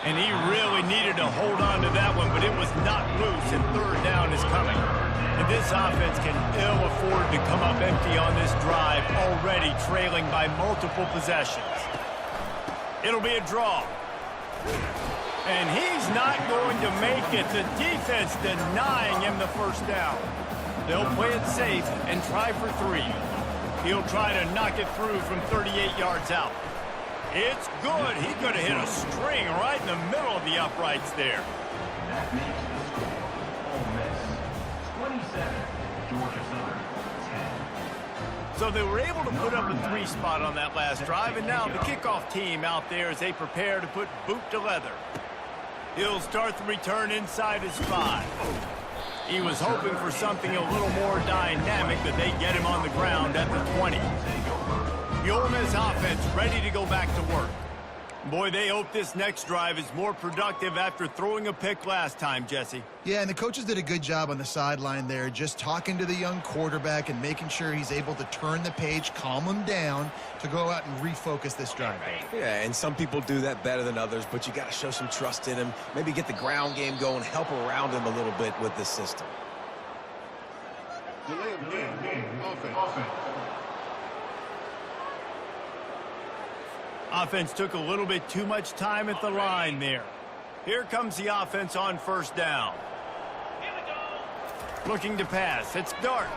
And he really needed to hold on to that one, but it was not loose, and third down is coming. And this offense can ill afford to come up empty on this drive, already trailing by multiple possessions. It'll be a draw. And he's not going to make it. The defense denying him the first down. They'll play it safe and try for 3. He'll try to knock it through from 38 yards out. It's good. He could have hit a string right in the middle of the uprights there.
That makes the score. Ole Miss 27, Georgia Southern 10.
So they were able to put up a 3 spot on that last drive, and now the kickoff team out there as they prepare to put boot to leather. He'll start the return inside his 5. He was hoping for something a little more dynamic, but they get him on the ground at the 20. The Ole Miss offense ready to go back to work. Boy, they hope this next drive is more productive after throwing a pick last time, Jesse.
Yeah, and the coaches did a good job on the sideline there, just talking to the young quarterback and making sure he's able to turn the page, calm him down to go out and refocus this drive.
Yeah, and some people do that better than others, but you got to show some trust in him. Maybe get the ground game going, help around him a little bit with this system.
Delay of game. Offense.
Offense took a little bit too much time at the line there. Here comes the offense on first down. Looking to pass. It's Dart.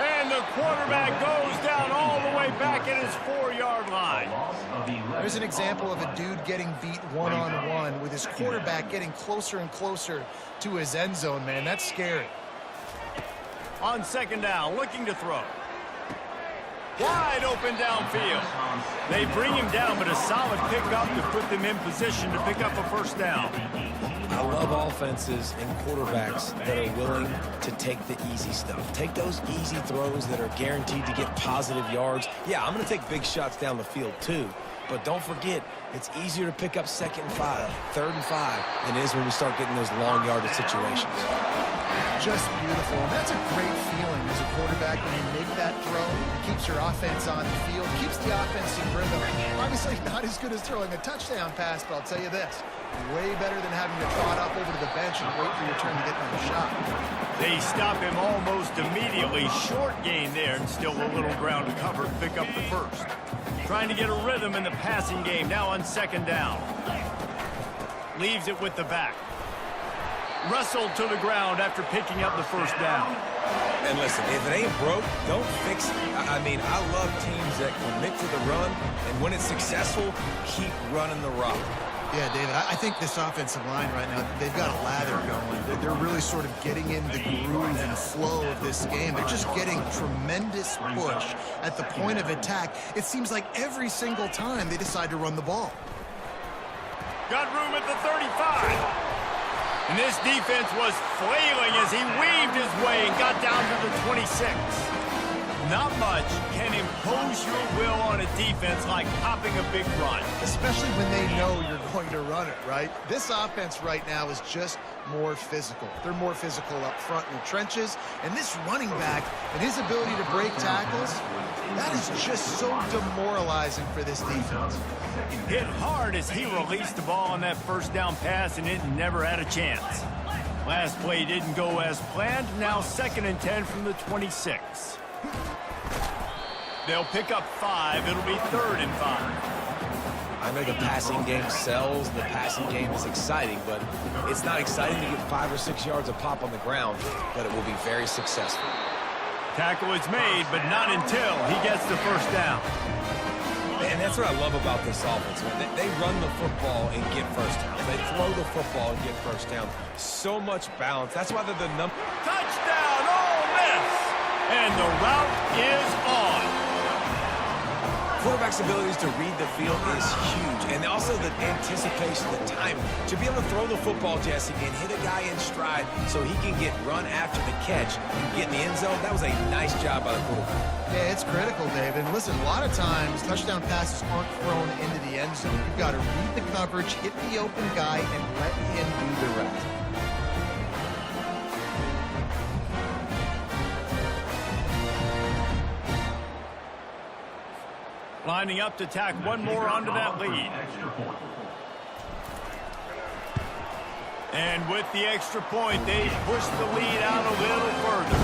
And the quarterback goes down all the way back at his 4-yard line.
There's an example of a dude getting beat one-on-one with his quarterback getting closer and closer to his end zone, man. That's scary.
On second down, looking to throw. Wide open downfield. They bring him down, but a solid pickup to put them in position to pick up a first down.
I love offenses and quarterbacks that are willing to take the easy stuff. Take those easy throws that are guaranteed to get positive yards. Yeah, I'm going to take big shots down the field too. But don't forget, it's easier to pick up 2nd and 5, 3rd and 5 than it is when we start getting those long yardage situations.
Just beautiful. And that's a great feeling as a quarterback when you make that throw. It keeps your offense on the field, keeps the offense in rhythm. Obviously not as good as throwing a touchdown pass, but I'll tell you this, way better than having to trot up over to the bench and wait for your turn to get another shot.
They stop him almost immediately. Short gain there, and still a little ground to cover to pick up the first. Trying to get a rhythm in the passing game, now on second down. Leaves it with the back. Wrestled to the ground after picking up the first down.
And listen, if it ain't broke, don't fix it. I mean, I love teams that commit to the run, and when it's successful, keep running the rock.
Yeah, David, I think this offensive line right now, they've got a lather going. They're really sort of getting in the groove and flow of this game. They're just getting tremendous push at the point of attack. It seems like every single time they decide to run the ball.
Got room at the 35. And this defense was flailing as he weaved his way and got down to the 26. Not much can impose your will on a defense like popping a big run.
Especially when they know you're going to run it, right? This offense right now is just more physical. They're more physical up front in the trenches. And this running back and his ability to break tackles, that is just so demoralizing for this defense.
Hit hard as he released the ball on that first down pass, and it never had a chance. Last play didn't go as planned. Now 2nd and 10 from the 26. They'll pick up 5. It'll be 3rd and 5.
I know the passing game sells, the passing game is exciting, but it's not exciting to get 5 or 6 yards of pop on the ground, but it will be very successful.
Tackle is made, but not until he gets the first down.
And that's what I love about this offense. They run the football and get first down. They throw the football and get first down. So much balance. That's why they're the number.
Touchdown, Ole Miss! And the route is on.
Quarterback's abilities to read the field is huge. And also the anticipation, the timing. To be able to throw the football, Jesse, and hit a guy in stride so he can get run after the catch and get in the end zone, that was a nice job by the quarterback.
Yeah, it's critical, David. And listen, a lot of times touchdown passes aren't thrown into the end zone. You've got to read the coverage, hit the open guy, and let him do the rest.
Lining up to tack one more onto that lead. And with the extra point, they push the lead out a little further.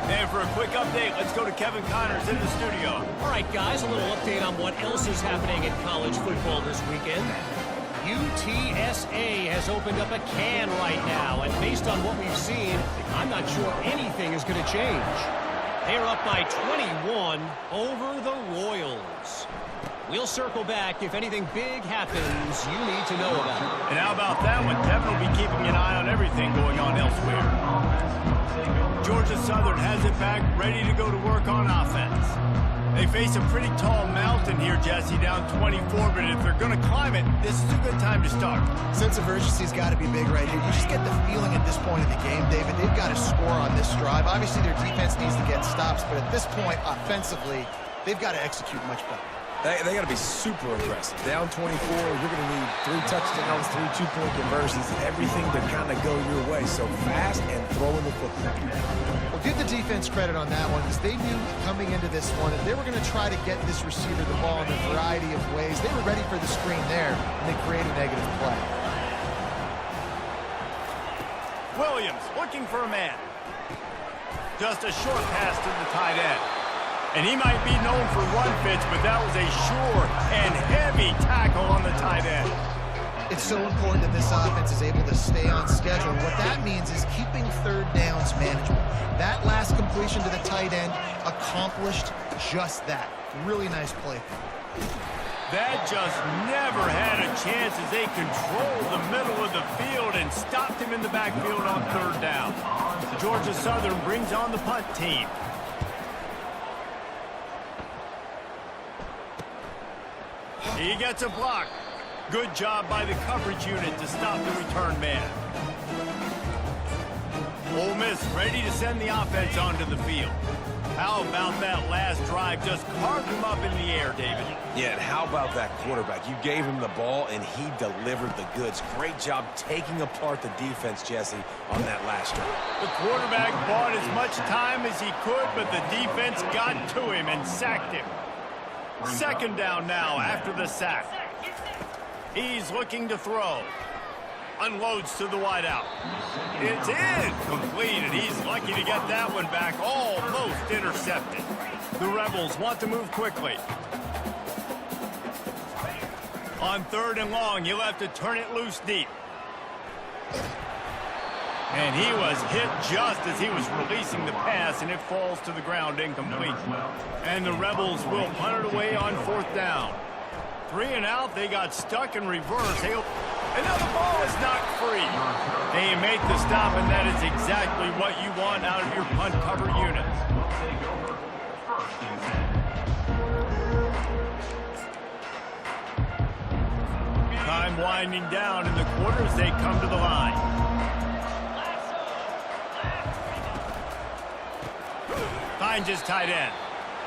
And for a quick update, let's go to Kevin Connors in the studio.
All right, guys, a little update on what else is happening in college football this weekend. UTSA has opened up a can right now, and based on what we've seen, I'm not sure anything is going to change. They're up by 21 over the Royals. We'll circle back if anything big happens you need to know about.
And how about that one? Kevin will be keeping an eye on everything going on elsewhere. Georgia Southern has it back, ready to go to work on offense. They face a pretty tall mountain here, Jesse, down 24, but if they're going to climb it, this is a good time to start.
Sense of urgency's got to be big right here. You just get the feeling at this point of the game, David, they've got to score on this drive. Obviously, their defense needs to get stops, but at this point, offensively, they've got to execute much better.
They got to be super aggressive. Down 24, you're going to need 3 touchdowns, 3 two-point conversions, everything to kind of go your way. So fast and throwing the football.
Well, give the defense credit on that one because they knew coming into this one that they were going to try to get this receiver the ball in a variety of ways. They were ready for the screen there, and they created a negative play.
Williams looking for a man. Just a short pass to the tight end. And he might be known for run fits, but that was a sure and heavy tackle on the tight end.
It's so important that this offense is able to stay on schedule. What that means is keeping third downs manageable. That last completion to the tight end accomplished just that. Really nice play.
That just never had a chance as they controlled the middle of the field and stopped him in the backfield on third down. Georgia Southern brings on the punt team. He gets a block. Good job by the coverage unit to stop the return man. Ole Miss ready to send the offense onto the field. How about that last drive? Just carved him up in the air, David.
Yeah, and how about that quarterback? You gave him the ball, and he delivered the goods. Great job taking apart the defense, Jesse, on that last drive.
The quarterback bought as much time as he could, but the defense got to him and sacked him. Second down now after the sack. He's looking to throw. Unloads to the wideout. It's incomplete, and he's lucky to get that one back. Almost intercepted. The Rebels want to move quickly. On third and long, you'll have to turn it loose deep. And he was hit just as he was releasing the pass, and it falls to the ground incomplete. And the Rebels will punt it away on fourth down. 3 and out, they got stuck in reverse. And now the ball is knocked free. They make the stop, and that is exactly what you want out of your punt cover unit. Time winding down in the quarters, they come to the line. Finds his tight end.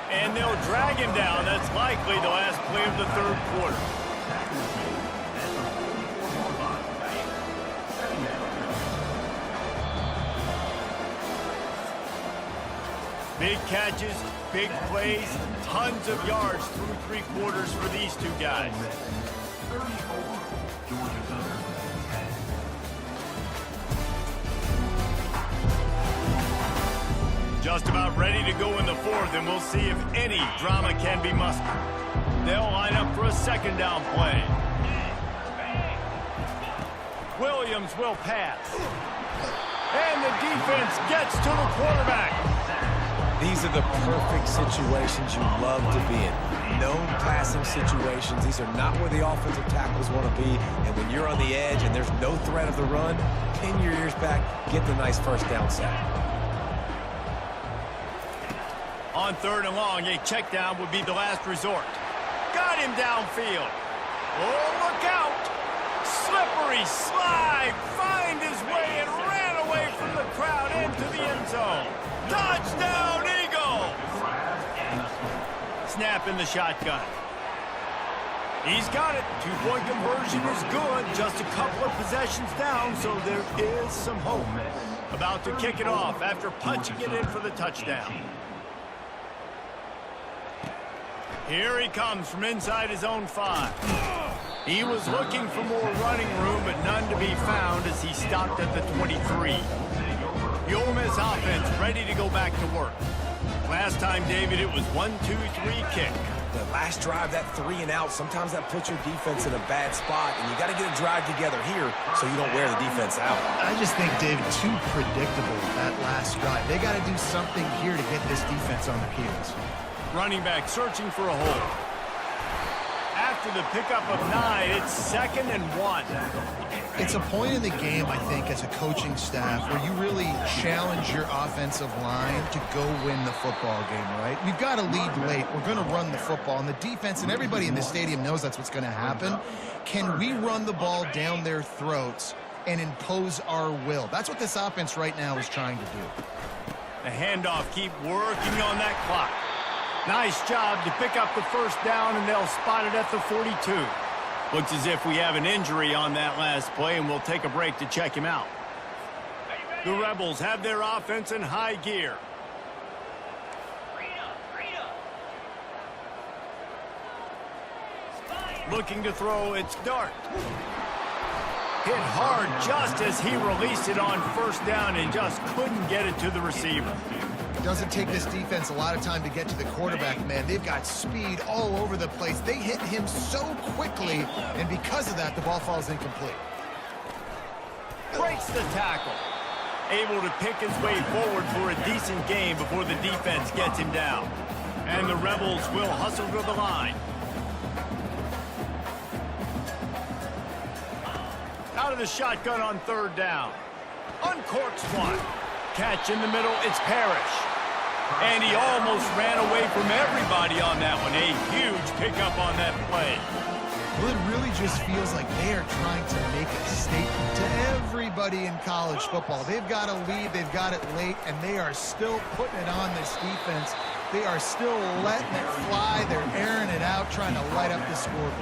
And they'll drag him down. That's likely the last play of the third quarter. Big catches, big plays, tons of yards through 3 quarters for these two guys.
34, Georgia Southern, 10.
Just about ready to go in the fourth, and we'll see if any drama can be mustered. They'll line up for a second down play. Williams will pass. And the defense gets to the quarterback.
These are the perfect situations you love to be in. No passing situations. These are not where the offensive tackles want to be. And when you're on the edge and there's no threat of the run, pin your ears back, get the nice first down sack.
On third and long, a check down would be the last resort. Got him downfield. Oh, look out! Slippery slide, find his way and ran away from the crowd into the end zone. Touchdown, Eagles! Snap in the shotgun. He's got it. 2-point conversion is good. Just a couple of possessions down, so there is some hope. About to kick it off after punching it in for the touchdown. Here he comes from inside his own 5. He was looking for more running room, but none to be found as he stopped at the 23. The Ole Miss offense ready to go back to work. Last time, David, it was 1-2-3 kick.
The last drive, that 3 and out, sometimes that puts your defense in a bad spot, and you got to get a drive together here so you don't wear the defense out.
I just think, Dave, too predictable that last drive. They got to do something here to get this defense on their heels.
Running back searching for a hole. After the pickup of 9, it's 2nd and 1.
It's a point in the game, I think, as a coaching staff where you really challenge your offensive line to go win the football game, right? We've got to lead late. We're going to run the football, and the defense and everybody in the stadium knows that's what's going to happen. Can we run the ball down their throats and impose our will? That's what this offense right now is trying to do.
The handoff, keep working on that clock. Nice job to pick up the first down, and they'll spot it at the 42. Looks as if we have an injury on that last play, and we'll take a break to check him out. The Rebels have their offense in high gear. Looking to throw, it's Dart. Hit hard just as he released it on first down and just couldn't get it to the receiver.
It doesn't take this defense a lot of time to get to the quarterback, man. They've got speed all over the place. They hit him so quickly, and because of that, the ball falls incomplete.
Breaks the tackle. Able to pick his way forward for a decent gain before the defense gets him down. And the Rebels will hustle to the line. Out of the shotgun on 3rd down. Uncorks one. Catch in the middle, it's Parrish. And he almost ran away from everybody on that one. A huge pickup on that play.
Well, it really just feels like they are trying to make a statement to everybody in college football. They've got a lead, they've got it late, and they are still putting it on this defense. They are still letting it fly. They're airing it out, trying to light up the scoreboard.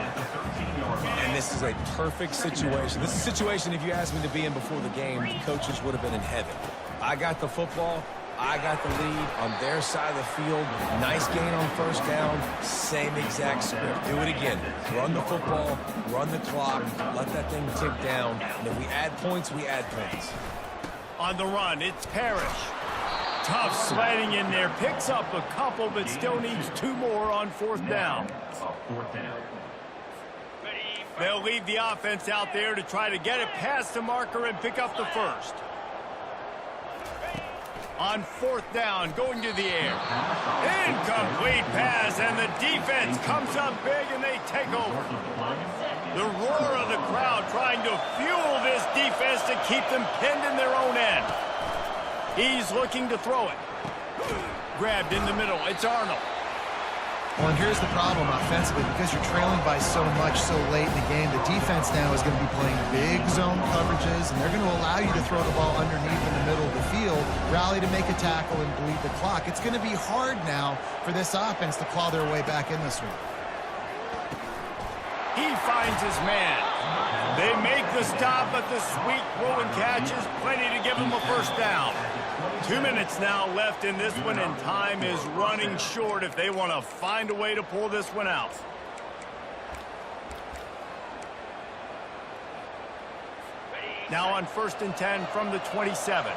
And this is a perfect situation. This is a situation, if you asked me to be in before the game, the coaches would have been in heaven. I got the football. I got the lead on their side of the field. Nice gain on first down. Same exact script. Do it again. Run the football, run the clock, let that thing tick down. And if we add points, we add points.
On the run, it's Parrish. Tough sledding in there. Picks up a couple, but still needs 2 more on 4th down. They'll leave the offense out there to try to get it past the marker and pick up the first. On 4th down, going to the air. Incomplete pass, and the defense comes up big, and they take over. The roar of the crowd trying to fuel this defense to keep them pinned in their own end. He's looking to throw it. Grabbed in the middle, it's Arnold.
Well, and here's the problem offensively. Because you're trailing by so much so late in the game, the defense now is going to be playing big zone coverages, and they're going to allow you to throw the ball underneath in the middle of the field, rally to make a tackle, and bleed the clock. It's going to be hard now for this offense to claw their way back in this one.
He finds his man. They make the stop, but the sweet throw and catch is plenty to give him a first down. 2 minutes now left in this one, and time is running short if they want to find a way to pull this one out. Now on 1st and 10 from the 27.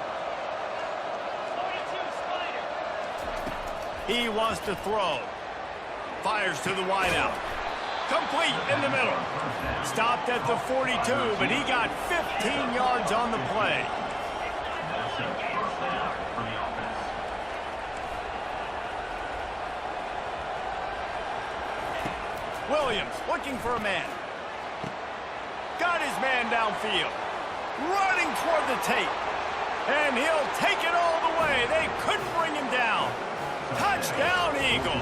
He wants to throw. Fires to the wideout. Complete in the middle. Stopped at the 42, but he got 15 yards on the play. Williams looking for a man. Got his man downfield. Running toward the tape. And he'll take it all the way. They couldn't bring him down. Touchdown, Eagles.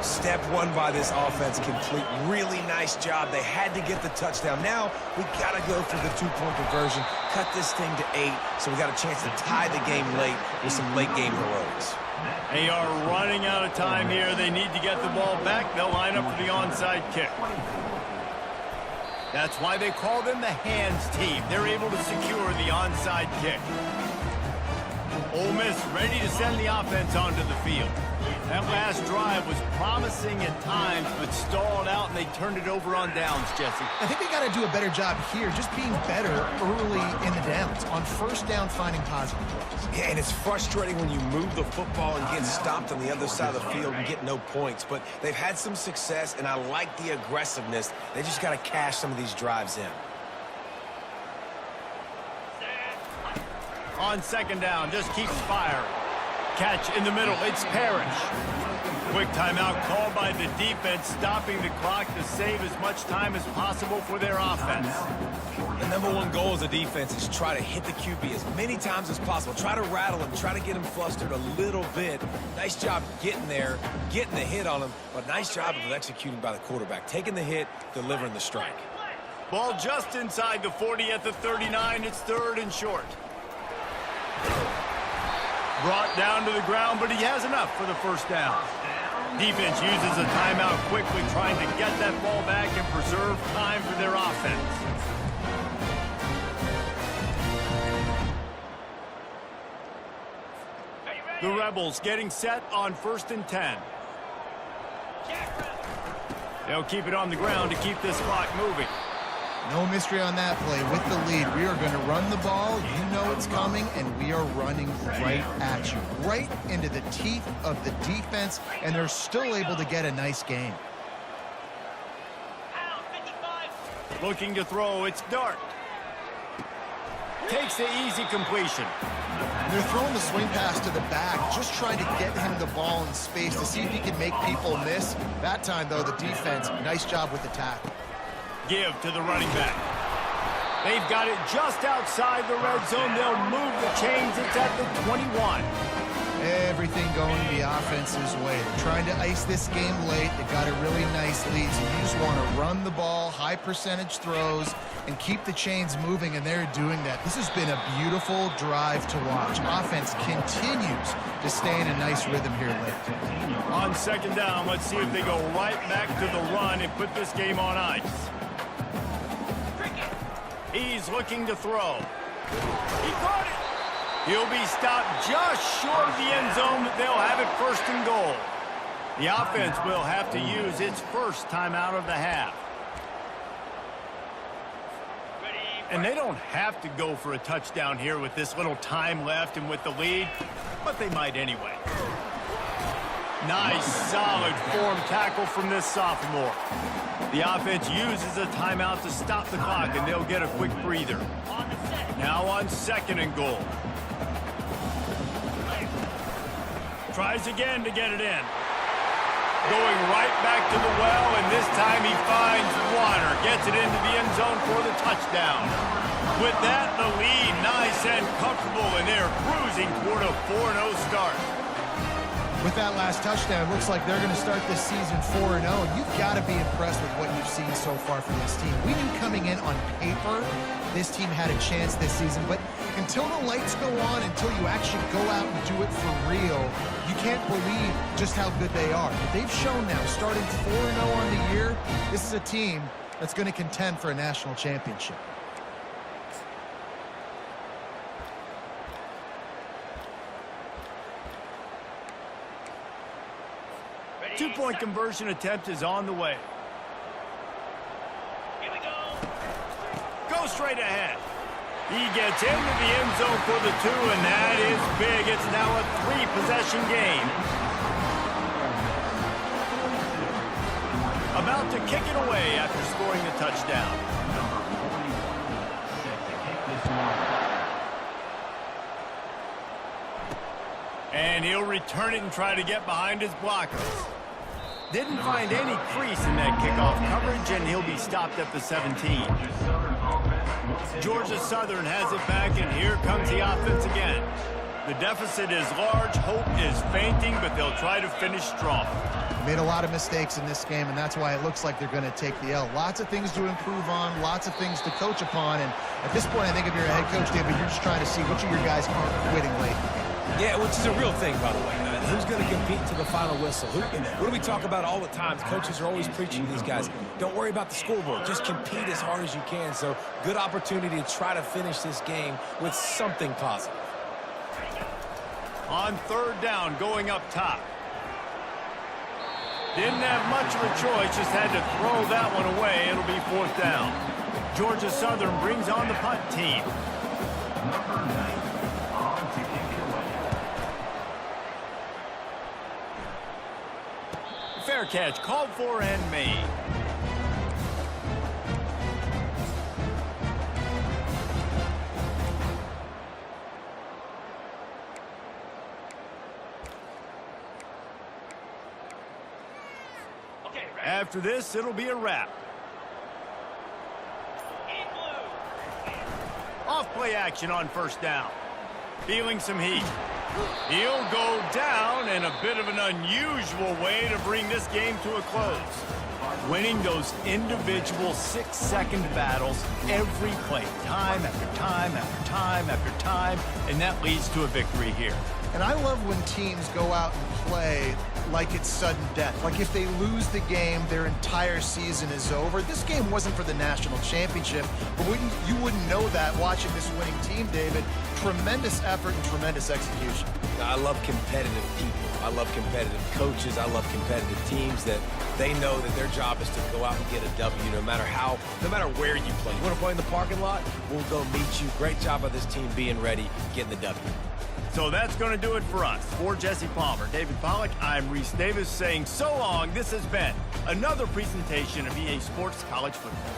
Step 1 by this offense complete. Really nice job. They had to get the touchdown. Now we got to go for the 2-point conversion. Cut this thing to 8, so we got a chance to tie the game late with some late game heroics.
They are running out of time here. They need to get the ball back. They'll line up for the onside kick. That's why they call them the hands team. They're able to secure the onside kick. Ole Miss ready to send the offense onto the field. That last drive was promising at times, but stalled out, and they turned it over on downs, Jesse.
I think they got to do a better job here, just being better early in the downs. On first down, finding positive plays.
Yeah, and it's frustrating when you move the football and get stopped on the other side of the field and get no points. But they've had some success, and I like the aggressiveness. They just got to cash some of these drives in.
On second down, just keeps firing. Catch in the middle, it's Parrish. Quick timeout called by the defense, stopping the clock to save as much time as possible for their offense.
The number one goal as a defense is try to hit the QB as many times as possible. Try to rattle him, try to get him flustered a little bit. Nice job getting there, getting the hit on him, but nice job of executing by the quarterback. Taking the hit, delivering the strike.
Ball just inside the 40 at the 39. It's third and short. Brought down to the ground, but he has enough for the first down. Defense uses a timeout quickly, trying to get that ball back and preserve time for their offense. The Rebels getting set on 1st and 10. They'll keep it on the ground to keep this clock moving.
No mystery on that play. With the lead, we are going to run the ball. You know it's coming, and we are running right at you. Right into the teeth of the defense, and they're still able to get a nice game.
Looking to throw, it's Dart. Takes the easy completion.
They're throwing the swing pass to the back, just trying to get him the ball in space to see if he can make people miss. That time, though, the defense, nice job with the tackle.
Give to the running back. They've got it just outside the red zone. They'll move the chains. It's at the 21.
Everything going the offense's way. They're trying to ice this game late. They got a really nice lead, so you just want to run the ball, high percentage throws, and keep the chains moving, and they're doing that. This has been a beautiful drive to watch. Offense continues to stay in a nice rhythm here late.
On second down, let's see if they go right back to the run and put this game on ice. He's looking to throw. He caught it. He'll be stopped just short of the end zone, but they'll have it 1st and goal. The offense will have to use its first timeout of the half. And they don't have to go for a touchdown here with this little time left and with the lead, but they might anyway. Nice, solid form tackle from this sophomore. The offense uses a timeout to stop the clock, and they'll get a quick breather. Now on 2nd and goal. Tries again to get it in. Going right back to the well, and this time he finds water. Gets it into the end zone for the touchdown. With that, the lead nice and comfortable, and they're cruising toward a 4-0 start.
With that last touchdown, looks like they're going to start this season 4-0. You've got to be impressed with what you've seen so far from this team. We knew coming in on paper this team had a chance this season, but until the lights go on, until you actually go out and do it for real, you can't believe just how good they are. But they've shown now, starting 4-0 on the year, this is a team that's going to contend for a national championship.
Two-point conversion attempt is on the way.
Here we go.
Go straight ahead. He gets into the end zone for the 2, and that is big. It's now a 3-possession game. About to kick it away after scoring the touchdown. And he'll return it and try to get behind his blockers. Didn't find any crease in that kickoff coverage, and he'll be stopped at the 17. Georgia Southern has it back, and here comes the offense again. The deficit is large, hope is fainting, but they'll try to finish strong.
Made a lot of mistakes in this game, and that's why it looks like they're going to take the L. Lots of things to improve on, lots of things to coach upon, and at this point, I think if you're a head coach, David, you're just trying to see which of your guys aren't quitting late.
Yeah, which is a real thing, by the way. Who's going to compete to the final whistle? What do we talk about all the time? Coaches are always preaching to these guys. Don't worry about the scoreboard. Just compete as hard as you can. So, good opportunity to try to finish this game with something positive.
On 3rd down, going up top. Didn't have much of a choice, just had to throw that one away. It'll be 4th down. Georgia Southern brings on the punt team.
Number 9 on to kick it away.
Fair catch called for and made. After this, it'll be a wrap. Off play action on 1st down. Feeling some heat. He'll go down in a bit of an unusual way to bring this game to a close. Winning those individual 6-second battles every play, time after time after time after time, and that leads to a victory here.
And I love when teams go out and play like it's sudden death. Like if they lose the game, their entire season is over. This game wasn't for the national championship, but you wouldn't know that watching this winning team, David. Tremendous effort and tremendous execution.
I love competitive people. I love competitive coaches. I love competitive teams that they know that their job is to go out and get a W no matter where you play. You want to play in the parking lot? We'll go meet you. Great job by this team being ready, getting the W.
So that's going to do it for us. For Jesse Palmer, David Pollack, I'm Reese Davis saying so long. This has been another presentation of EA Sports College Football.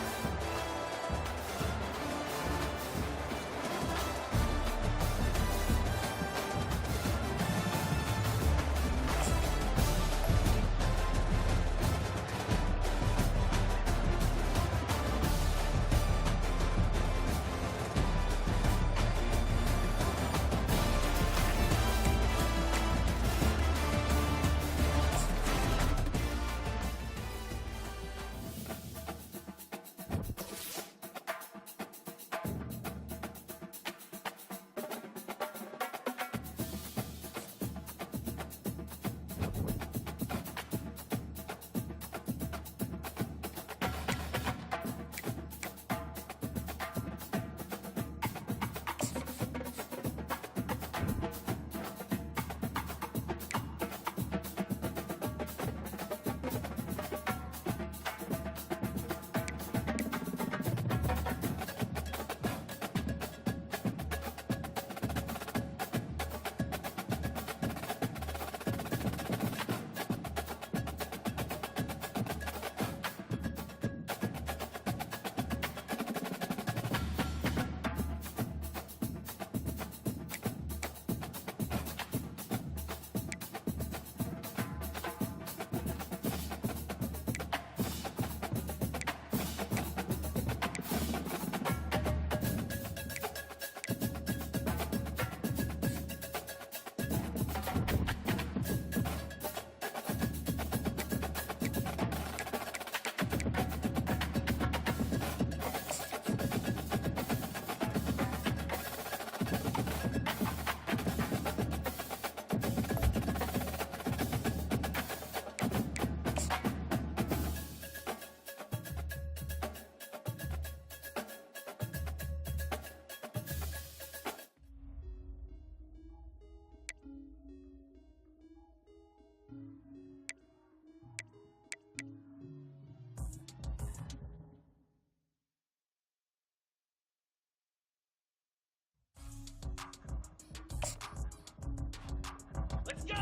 Let's go!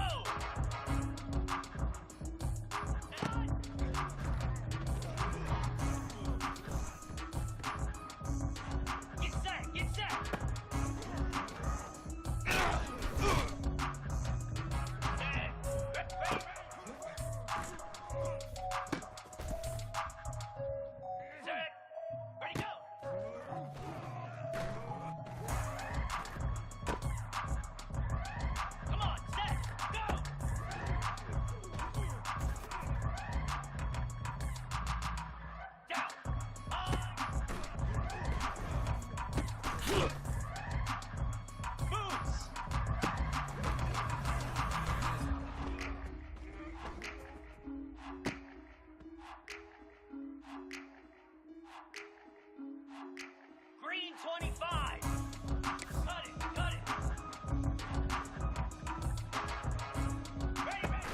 Get set! Get set! Set! Ready, go! Come on, set, go! Down, on! Boots! Green 25! Cut it, cut it! Ready, ready!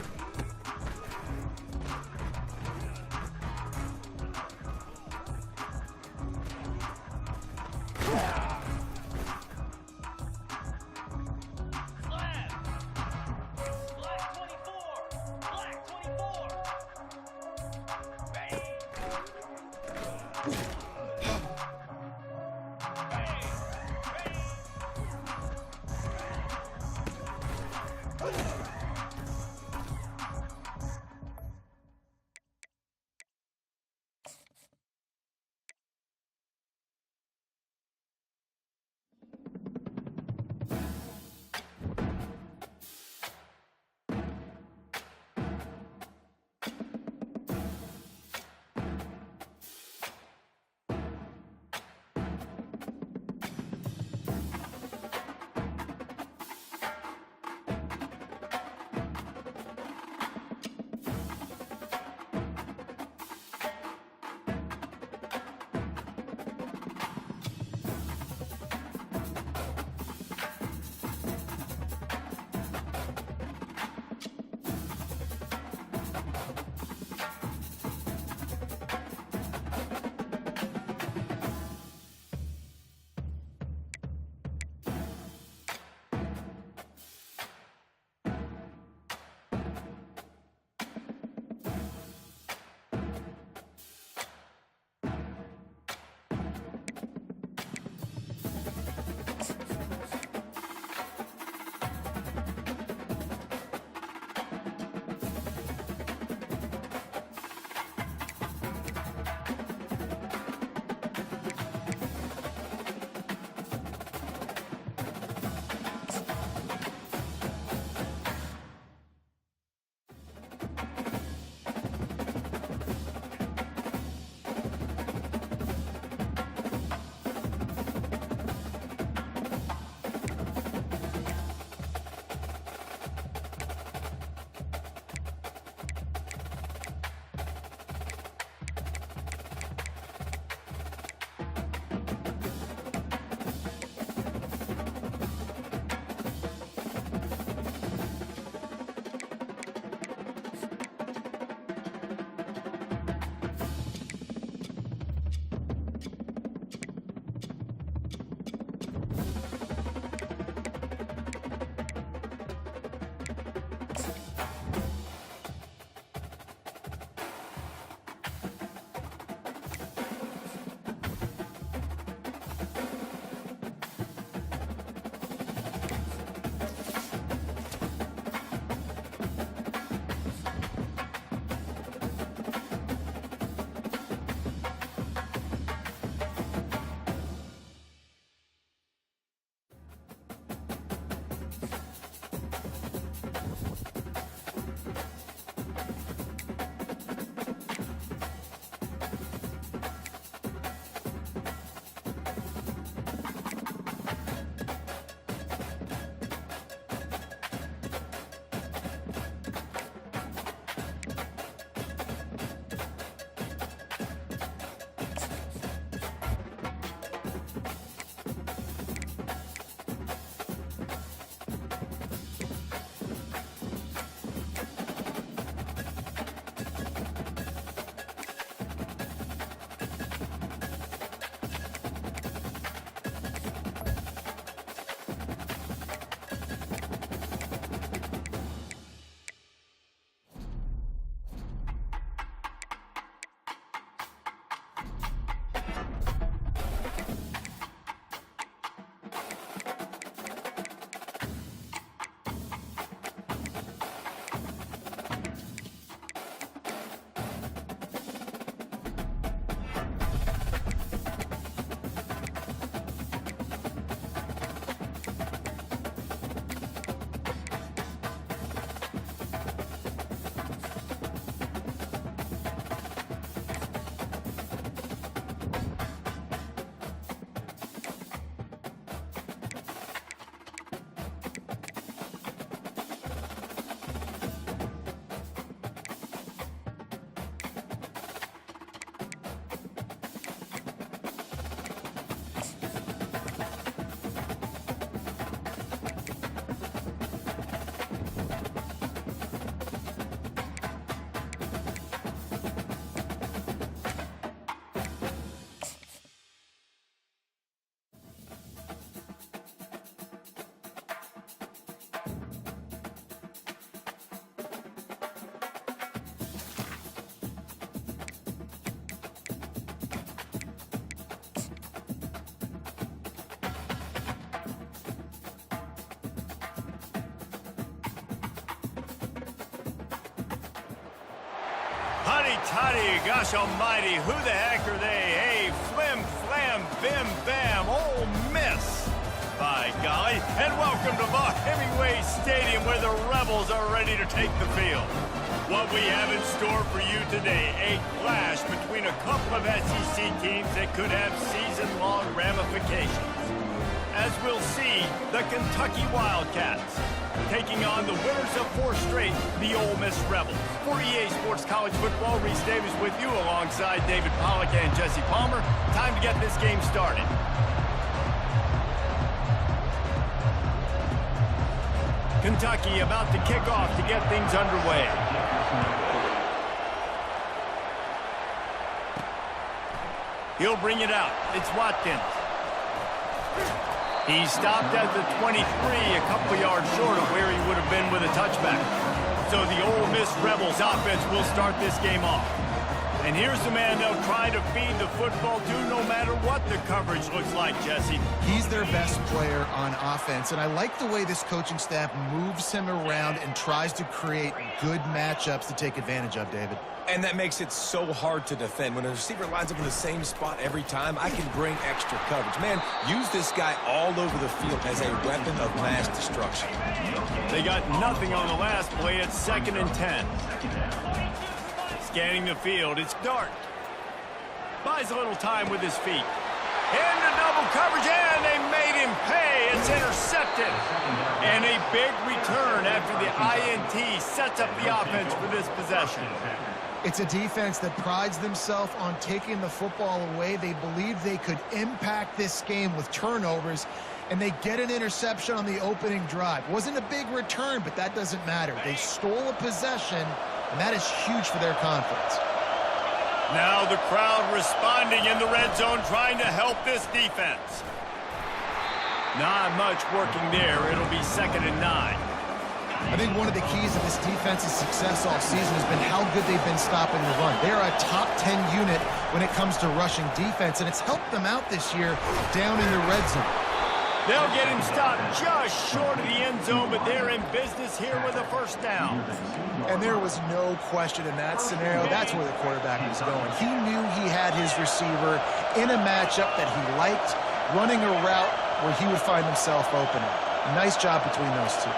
toddy, gosh almighty, who the heck are they? Hey, flim, flam, bim, bam, Ole Miss. By golly, and welcome to Vaught Hemingway Stadium where the Rebels are ready to take the field. What we have in store for you today, a clash between a couple of SEC teams that could have season-long ramifications. As we'll see, the Kentucky Wildcats taking on the winners of 4 straight, the Ole Miss Rebels. For EA Sports College Football, Reese Davis with you alongside David Pollack and Jesse Palmer. Time to get this game started. Kentucky about to kick off to get things underway. He'll bring it out. It's Watkins. He stopped at the 23, a couple yards short of where he would have been with a touchback. So the Ole Miss Rebels offense will start this game off. And here's the man they'll try to feed the football to no matter what the coverage looks like, Jesse.
He's their best player on offense, and I like the way this coaching staff moves him around and tries to create good matchups to take advantage of, David.
And that makes it so hard to defend. When a receiver lines up in the same spot every time, I can bring extra coverage. Man, use this guy all over the field as a weapon of mass destruction.
They got nothing on the last play. It's 2nd and 10. Scanning the field, it's Dart. Buys a little time with his feet. Into double coverage, and they made him pay. It's intercepted. And a big return after the INT sets up the offense for this possession.
It's a defense that prides themselves on taking the football away. They believe they could impact this game with turnovers, and they get an interception on the opening drive. Wasn't a big return, but that doesn't matter. They stole a possession, and that is huge for their confidence.
Now the crowd responding in the red zone, trying to help this defense. Not much working there. It'll be 2nd and 9.
I think one of the keys of this defense's success all season has been how good they've been stopping the run. They're a top 10 unit when it comes to rushing defense, and it's helped them out this year down in the red zone.
They'll get him stopped just short of the end zone, but they're in business here with a 1st down.
And there was no question in that scenario. That's where the quarterback was going. He knew he had his receiver in a matchup that he liked, running a route where he would find himself open. Nice job between those two.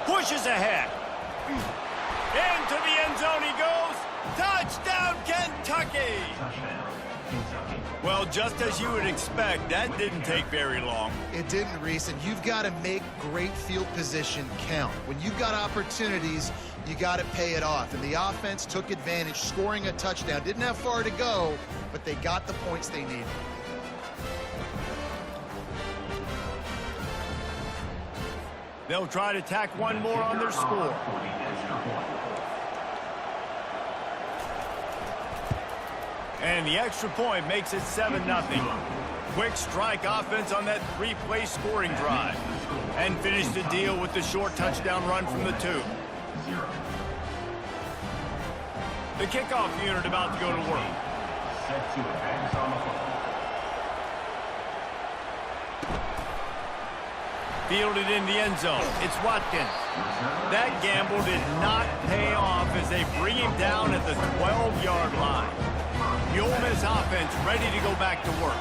Pushes ahead. Into the end zone he goes. Touchdown, Kentucky! Well, just as you would expect, that didn't take very long.
It didn't, Reese, and you've got to make great field position count. When you've got opportunities, you got to pay it off. And the offense took advantage, scoring a touchdown. Didn't have far to go, but they got the points they needed.
They'll try to tack one more on their score. And the extra point makes it 7-0. Quick strike offense on that 3-play scoring drive. And finish the deal with the short touchdown run from the 2. The kickoff unit about to go to work.
Set to advance on the football.
Fielded in the end zone. It's Watkins. That gamble did not pay off as they bring him down at the 12-yard line. The Ole Miss offense ready to go back to work.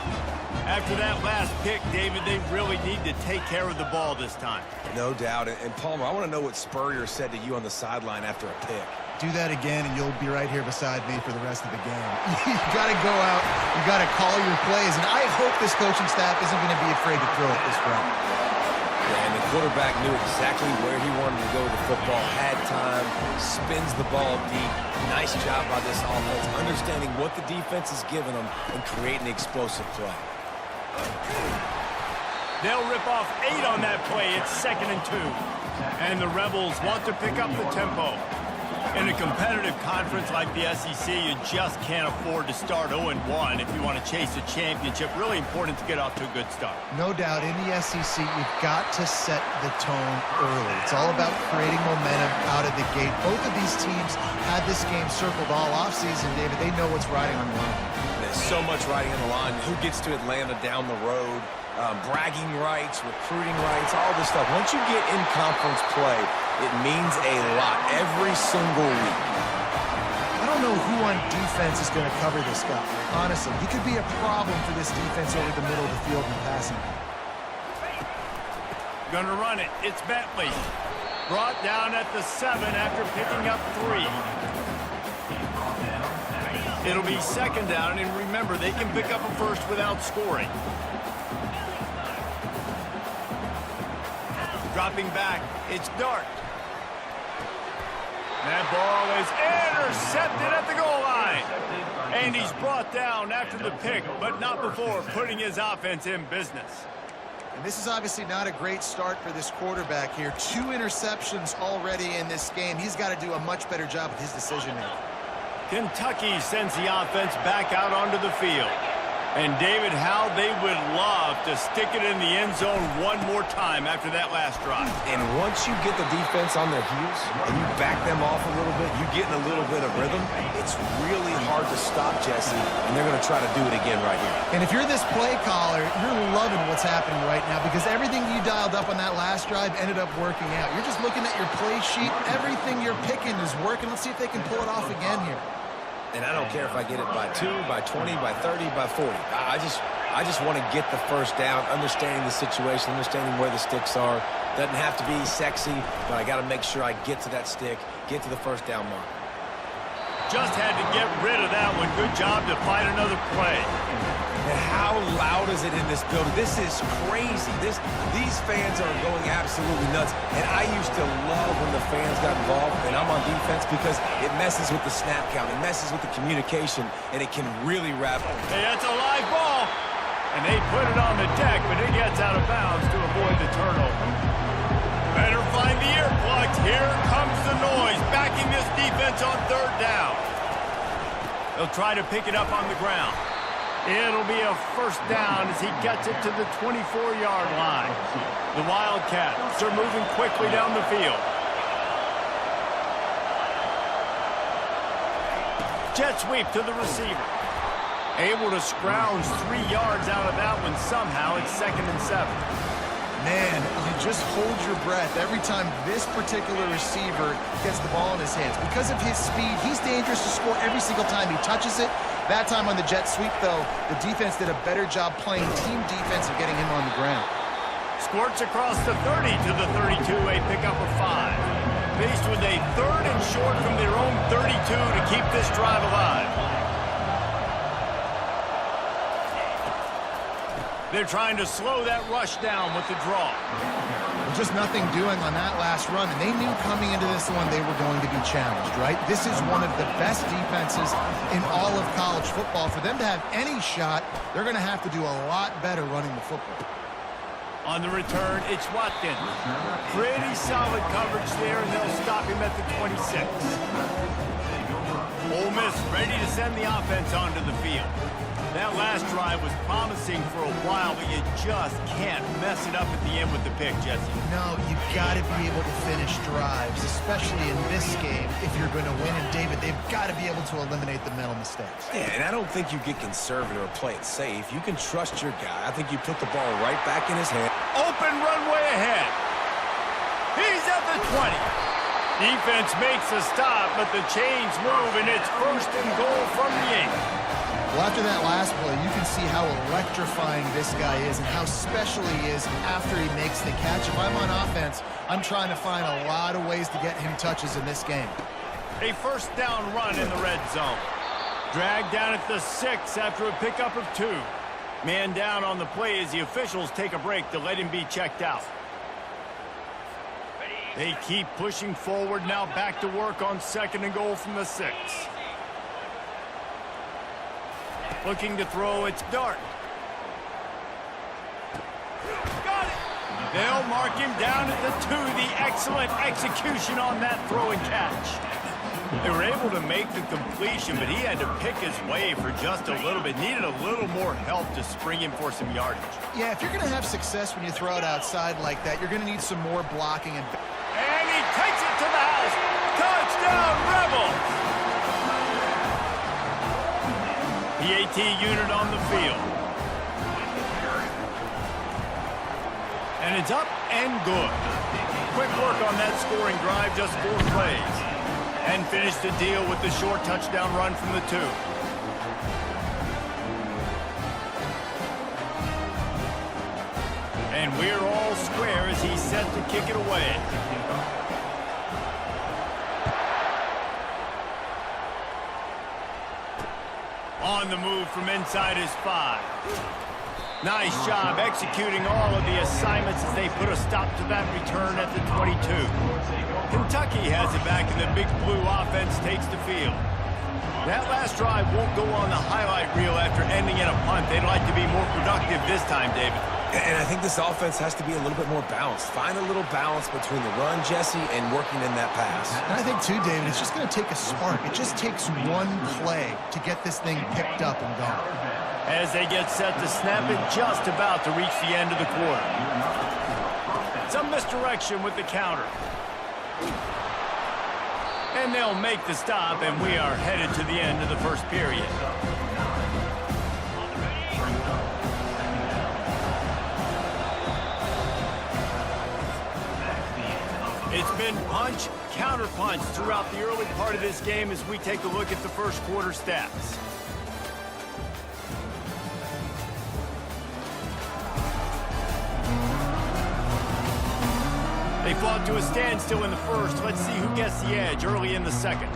After that last pick, David, they really need to take care of the ball this time.
No doubt. And Palmer, I want to know what Spurrier said to you on the sideline after a pick.
Do that again, and you'll be right here beside me for the rest of the game. You got to go out. You got to call your plays, and I hope this coaching staff isn't going to be afraid to throw it this way.
Yeah, and the quarterback knew exactly where he wanted to go with the football, had time, spins the ball deep. Nice job by this offense, understanding what the defense is giving them and creating an explosive play.
They'll rip off 8 on that play. It's 2nd and 2. And the Rebels want to pick up the tempo. In a competitive conference like the SEC, you just can't afford to start 0-1 if you want to chase a championship. Really important to get off to a good start.
No doubt, in the SEC, you've got to set the tone early. It's all about creating momentum out of the gate. Both of these teams had this game circled all offseason, David. They know what's riding on the line.
There's so much riding on the line. Who gets to Atlanta down the road? Bragging rights, recruiting rights, all this stuff. Once you get in conference play, it means a lot every single week.
know who on defense is going to cover this guy. Honestly, he could be a problem for this defense over the middle of the field in the passing game.
Gonna run it. It's Bentley. Brought down at the 7 after picking up 3. It'll be second down, and remember, they can pick up a first without scoring. Dropping back, it's Dart. That ball is intercepted at the goal line. And he's brought down after the pick, but not before putting his offense in business.
And this is obviously not a great start for this quarterback here. 2 interceptions already in this game. He's got to do a much better job with his decision-making.
Kentucky sends the offense back out onto the field. And David, how they would love to stick it in the end zone one more time after that last drive.
And once you get the defense on their heels and you back them off a little bit, you get in a little bit of rhythm, it's really hard to stop, Jesse, and they're going to try to do it again right here.
And if you're this play caller, you're loving what's happening right now because everything you dialed up on that last drive ended up working out. You're just looking at your play sheet. Everything you're picking is working. Let's see if they can pull it off again here.
And I don't care if I get it by 2, by 20, by 30, by 40. I just want to get the first down, understanding the situation, understanding where the sticks are. Doesn't have to be sexy, but I got to make sure I get to that stick, get to the first down mark.
Just had to get rid of that one. Good job to find another play.
And how loud is it in this building? This is crazy. These fans are going absolutely nuts. And I used to love when the fans got involved, and I'm on defense because it messes with the snap count. It messes with the communication, and it can really wrap up.
Hey, that's a live ball. And they put it on the deck, but it gets out of bounds to avoid the turnover. Better find the earplugs. Here comes the noise, backing this defense on 3rd down. They'll try to pick it up on the ground. It'll be a first down as he gets it to the 24-yard line. The Wildcats are moving quickly down the field. Jet sweep to the receiver. Able to scrounge 3 yards out of that one somehow. It's 2nd and 7.
Man, you just hold your breath every time this particular receiver gets the ball in his hands. Because of his speed, he's dangerous to score every single time he touches it. That time on the jet sweep, though, the defense did a better job playing team defense and getting him on the ground.
Squirts across the 30 to the 32, a pickup of 5. Faced with a 3rd and short from their own 32 to keep this drive alive. They're trying to slow that rush down with the draw.
Just nothing doing on that last run, and they knew coming into this one they were going to be challenged, right? This is one of the best defenses in all of college football. For them to have any shot, they're going to have to do a lot better running the football.
On the return, it's Watkins. Pretty solid coverage there, and they'll stop him at the 26. Ole Miss ready to send the offense onto the field. That last drive was promising for a while, but you just can't mess it up at the end with the pick, Jesse.
No, you've got to be able to finish drives, especially in this game. If you're going to win, and David, they've got to be able to eliminate the mental mistakes.
Yeah, and I don't think you get conservative or play it safe. You can trust your guy. I think you put the ball right back in his hand.
Open runway ahead. He's at the 20. Defense makes a stop, but the chains move, and it's 1st and goal from the 8.
Well, after that last play, you can see how electrifying this guy is and how special he is after he makes the catch. If I'm on offense, I'm trying to find a lot of ways to get him touches in this game.
A first down run in the red zone. Dragged down at the 6 after a pickup of 2. Man down on the play as the officials take a break to let him be checked out. They keep pushing forward, now back to work on 2nd and goal from the 6. Looking to throw, it's Dart. Got it! They'll mark him down at the 2. The excellent execution on that throw and catch. They were able to make the completion, but he had to pick his way for just a little bit. Needed a little more help to spring him for some yardage. Yeah,
if you're going to have success when you throw it outside like that, you're going to need some more blocking. And
he takes it to the house. Touchdown, Rebels! PAT unit on the field. And it's up and good. Quick work on that scoring drive, just 4 plays. And finish the deal with the short touchdown run from the 2. And we're all square as he's set to kick it away. On the move from inside his 5. Nice job executing all of the assignments as they put a stop to that return at the 22. Kentucky has it back, and the Big Blue offense takes the field. That last drive won't go on the highlight reel after ending in a punt. They'd like to be more productive this time, David.
And I think this offense has to be a little bit more balanced. Find a little balance between the run, Jesse, and working in that pass.
And I think, too, David, it's just going to take a spark. It just takes one play to get this thing picked up and going.
As they get set to snap it, just about to reach the end of the quarter. Some misdirection with the counter. And they'll make the stop, and we are headed to the end of the first period. It's been punch, counter punch throughout the early part of this game as we take a look at the first quarter stats. They fought to a standstill in the first. Let's see who gets the edge early in the second.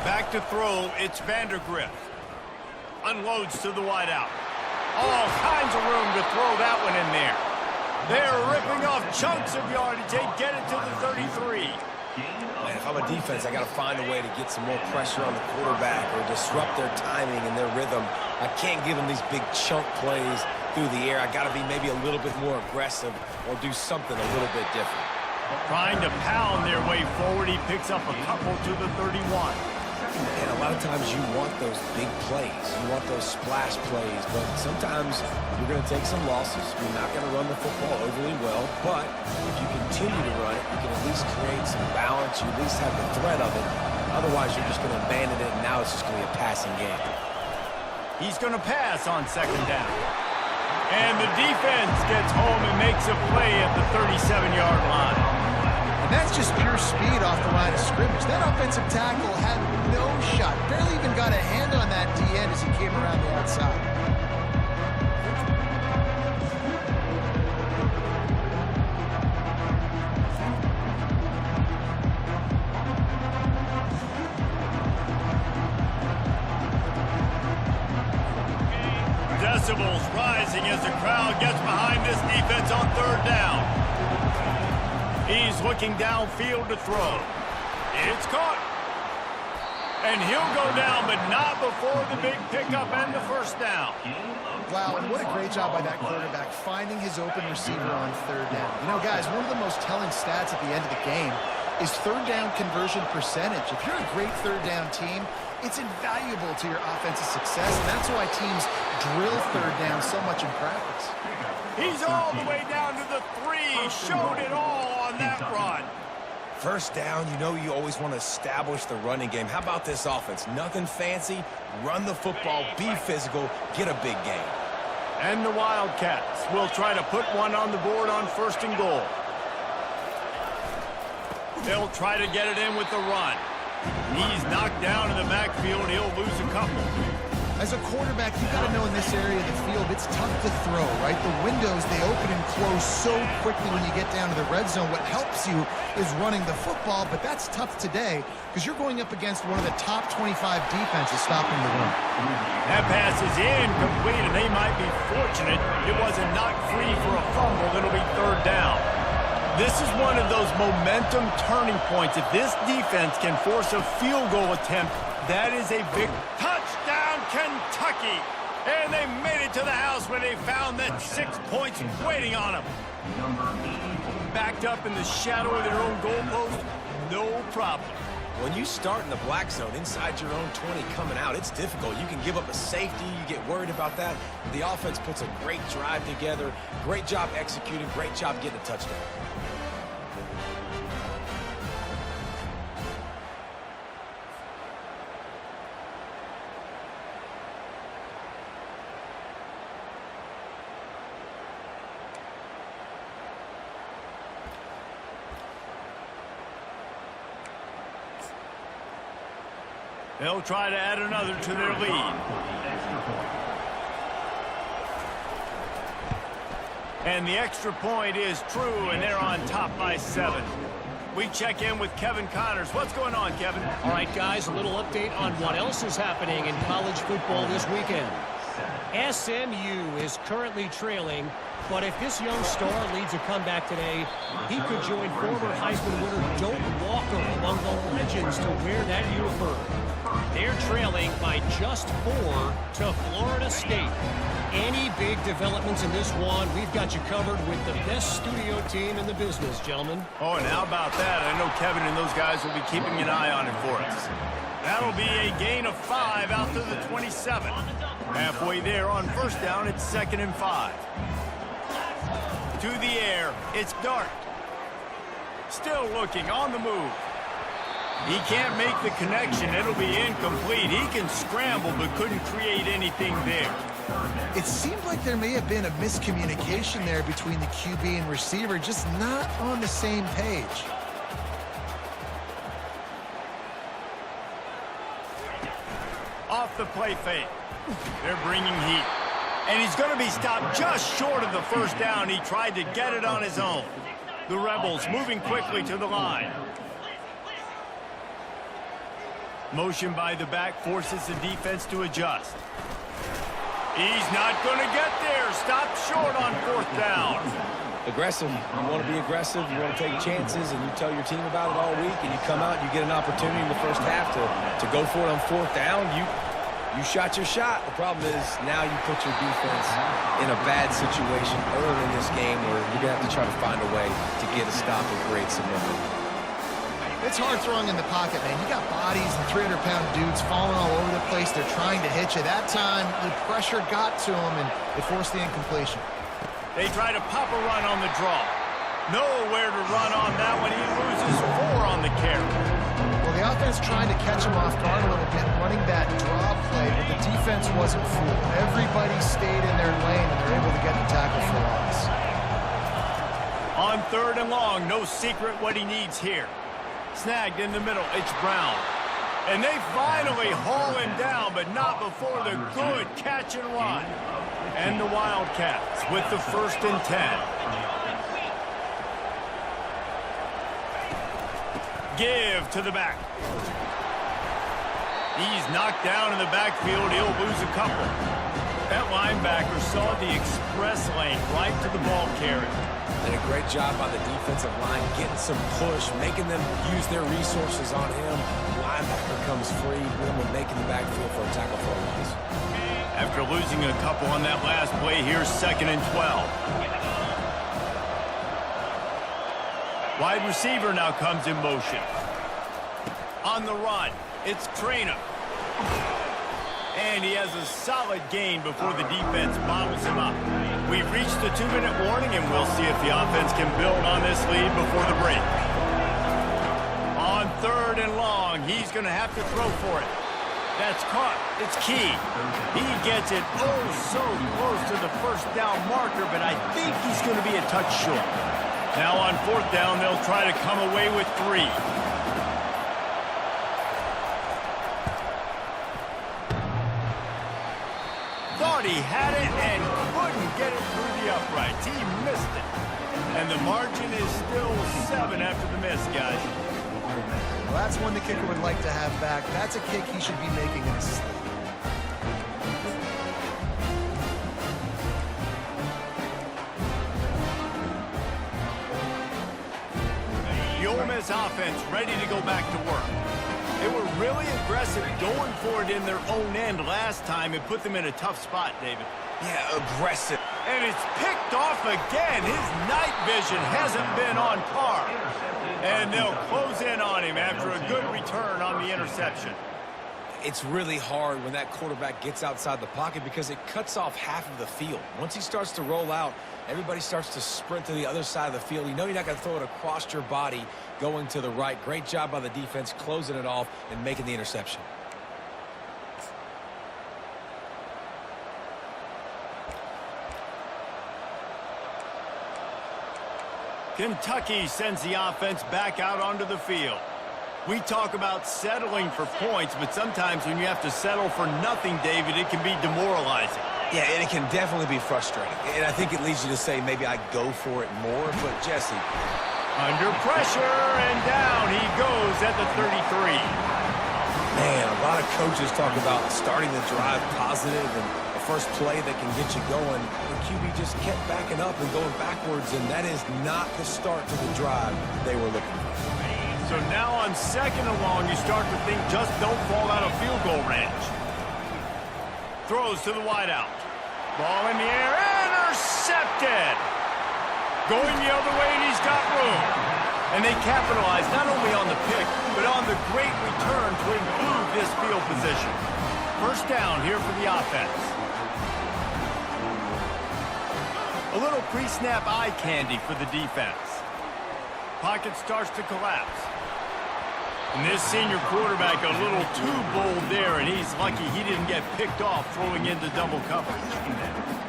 Back to throw, it's Vandergrift. Unloads to the wideout. All kinds of room to throw that one in there. They're ripping off chunks of yardage. They get it to the 33.
Man, if I'm a defense, I got to find a way to get some more pressure on the quarterback or disrupt their timing and their rhythm. I can't give them these big chunk plays through the air. I got to be maybe a little bit more aggressive or do something a little bit different.
Trying to pound their way forward. He picks up a couple to the 31.
And a lot of times you want those big plays. You want those splash plays. But sometimes you're going to take some losses. You're not going to run the football overly well. But if you continue to run it, you can at least create some balance. You at least have the threat of it. Otherwise, you're just going to abandon it, and now it's just going to be a passing game.
He's going to pass on second down. And the defense gets home and makes a play at the 37-yard line.
And that's just pure speed off the line of scrimmage. That offensive tackle had no shot. Barely even got a hand on that D-end as he came around the outside.
Decibels rising as the crowd gets behind this defense on third down. He's looking downfield to throw. It's caught. And he'll go down, but not before the big pickup and the first down.
Wow, and what a great job by that quarterback finding his open receiver on third down. You know, guys, one of the most telling stats at the end of the game is third down conversion percentage. If you're a great third down team, it's invaluable to your offensive success, and that's why teams drill third down so much in practice.
He's all the way down to the 3. Showed it all on that run.
First down, you know you always want to establish the running game. How about this offense? Nothing fancy. Run the football, be physical, get a big game.
And the Wildcats will try to put one on the board on first and goal. They'll try to get it in with the run. He's knocked down in the backfield. He'll lose a couple.
As a quarterback, you got to know in this area of the field, it's tough to throw, right? The windows, they open and close so quickly when you get down to the red zone. What helps you is running the football, but that's tough today because you're going up against one of the top 25 defenses stopping the run.
That pass is incomplete, and they might be fortunate it wasn't knocked free for a fumble. It'll be third down. This is one of those momentum turning points. If this defense can force a field goal attempt, that is a big touchdown, Kentucky. And they made it to the house where they found that 6 points waiting on them. Backed up in the shadow of their own goalpost, no problem.
When you start in the black zone inside your own 20 coming out, it's difficult. You can give up a safety. You get worried about that. The offense puts a great drive together. Great job executing. Great job getting a touchdown.
They'll try to add another to their lead. And the extra point is true, and they're on top by 7. We check in with Kevin Connors. What's going on, Kevin?
All right, guys, a little update on what else is happening in college football this weekend. SMU is currently trailing, but if this young star leads a comeback today, he could join former Heisman winner Doak Walker among the legends to wear that uniform. They're trailing by just 4 to Florida State. Any big developments in this one, we've got you covered with the best studio team in the business, gentlemen.
Oh, and how about that? I know Kevin and those guys will be keeping an eye on it for us. That'll be a gain of 5 out to the 27. Halfway there on first down, it's 2nd and 5. To the air, it's Dart. Still looking, on the move. He can't make the connection. It'll be incomplete. He can scramble, but couldn't create anything there.
It seemed like there may have been a miscommunication there between the QB and receiver, just not on the same page.
Off the play fake. They're bringing heat. And he's going to be stopped just short of the first down. He tried to get it on his own. The Rebels moving quickly to the line. Motion by the back forces the defense to adjust. He's not going to get there. Stopped short on 4th down.
Aggressive. You want to be aggressive. You want to take chances, and you tell your team about it all week, and you come out and you get an opportunity in the first half to go for it on 4th down. You shot your shot. The problem is now you put your defense in a bad situation early in this game where you're going to have to try to find a way to get a stop and create some momentum.
It's hard throwing in the pocket, man. You got bodies and 300-pound dudes falling all over the place. They're trying to hit you. That time, the pressure got to them, and it forced the incompletion.
They try to pop a run on the draw. Nowhere to run on that one. He loses 4 on the carry.
Well, the offense tried to catch him off guard a little bit, running that draw play, but the defense wasn't fooled. Everybody stayed in their lane, and they're able to get the tackle for loss.
On 3rd and long, no secret what he needs here. Snagged in the middle, it's Brown. And they finally haul him down, but not before the good catch and run. And the Wildcats with the 1st and 10. Give to the back. He's knocked down in the backfield. He'll lose a couple. That linebacker saw the express lane right to the ball carrier.
Did a great job by the defensive line, getting some push, making them use their resources on him. Linebacker comes free, boom, and making the backfield for a tackle for a loss.
After losing a couple on that last play, here's 2nd and 12. Wide receiver now comes in motion. On the run, it's Trainer. And he has a solid gain before the defense bottles him up. We've reached the 2-minute warning, and we'll see if the offense can build on this lead before the break. On 3rd and long, he's going to have to throw for it. That's caught. It's Key. He gets it so close to the first down marker, but I think he's going to be a touch short. Now on 4th down, they'll try to come away with 3. Thought he had it and couldn't get it through the uprights. He missed it. And the margin is still 7 after the miss, guys.
Well, that's one the kicker would like to have back. That's a kick he should be making in his sleep.
The Ole Miss offense ready to go back to work. They were really aggressive going for it in their own end last time. It put them in a tough spot, David.
Yeah, aggressive.
And it's picked off again. His night vision hasn't been on par. And they'll close in on him after a good return on the interception.
It's really hard when that quarterback gets outside the pocket because it cuts off half of the field. Once he starts to roll out, everybody starts to sprint to the other side of the field. You know you're not going to throw it across your body going to the right. Great job by the defense closing it off and making the interception.
Kentucky sends the offense back out onto the field. We talk about settling for points, but sometimes when you have to settle for nothing, David, it can be demoralizing.
Yeah, and it can definitely be frustrating. And I think it leads you to say maybe I go for it more. But, Jesse.
Under pressure, and down he goes at the 33.
Man, a lot of coaches talk about starting the drive positive and the first play that can get you going. The QB just kept backing up and going backwards, and that is not the start to the drive they were looking for.
So now on 2nd and long, you start to think just don't fall out of field goal range. Throws to the wideout. Ball in the air, intercepted. Going the other way, and he's got room. And they capitalize not only on the pick, but on the great return to improve this field position. First down here for the offense. A little pre-snap eye candy for the defense. Pocket starts to collapse. And this senior quarterback a little too bold there, and he's lucky he didn't get picked off throwing into double coverage.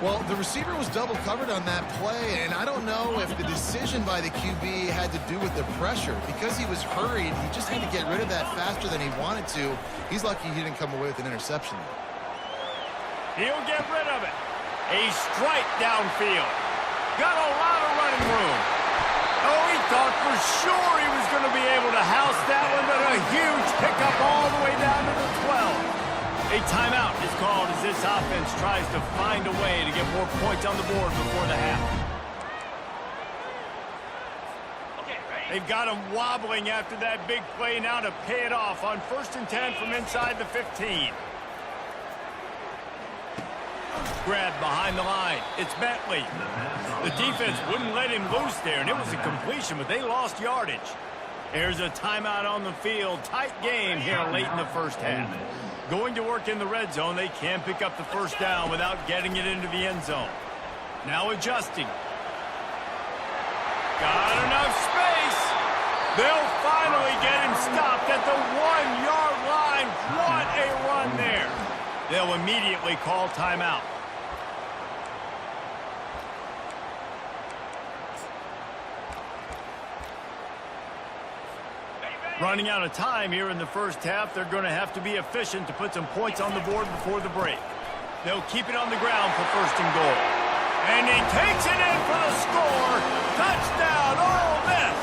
Well, the receiver was double covered on that play, and I don't know if the decision by the QB had to do with the pressure. Because he was hurried, he just had to get rid of that faster than he wanted to. He's lucky he didn't come away with an interception.
He'll get rid of it. A strike downfield. Got a lot of running room. Oh, he thought for sure he was going to be able to house that one, but a huge pickup all the way down to the 12. A timeout is called as this offense tries to find a way to get more points on the board before the half. They've got him wobbling after that big play now to pay it off on 1st and 10 from inside the 15. Grabbed behind the line. It's Bentley. The defense wouldn't let him loose there, and it was a completion, but they lost yardage. There's a timeout on the field. Tight game here late in the first half. Going to work in the red zone. They can pick up the first down without getting it into the end zone. Now adjusting. Got enough space. They'll finally get him stopped at the 1-yard line. What a run there. They'll immediately call timeout. Running out of time here in the first half. They're going to have to be efficient to put some points on the board before the break. They'll keep it on the ground for 1st and goal. And he takes it in for the score. Touchdown, Ole Miss.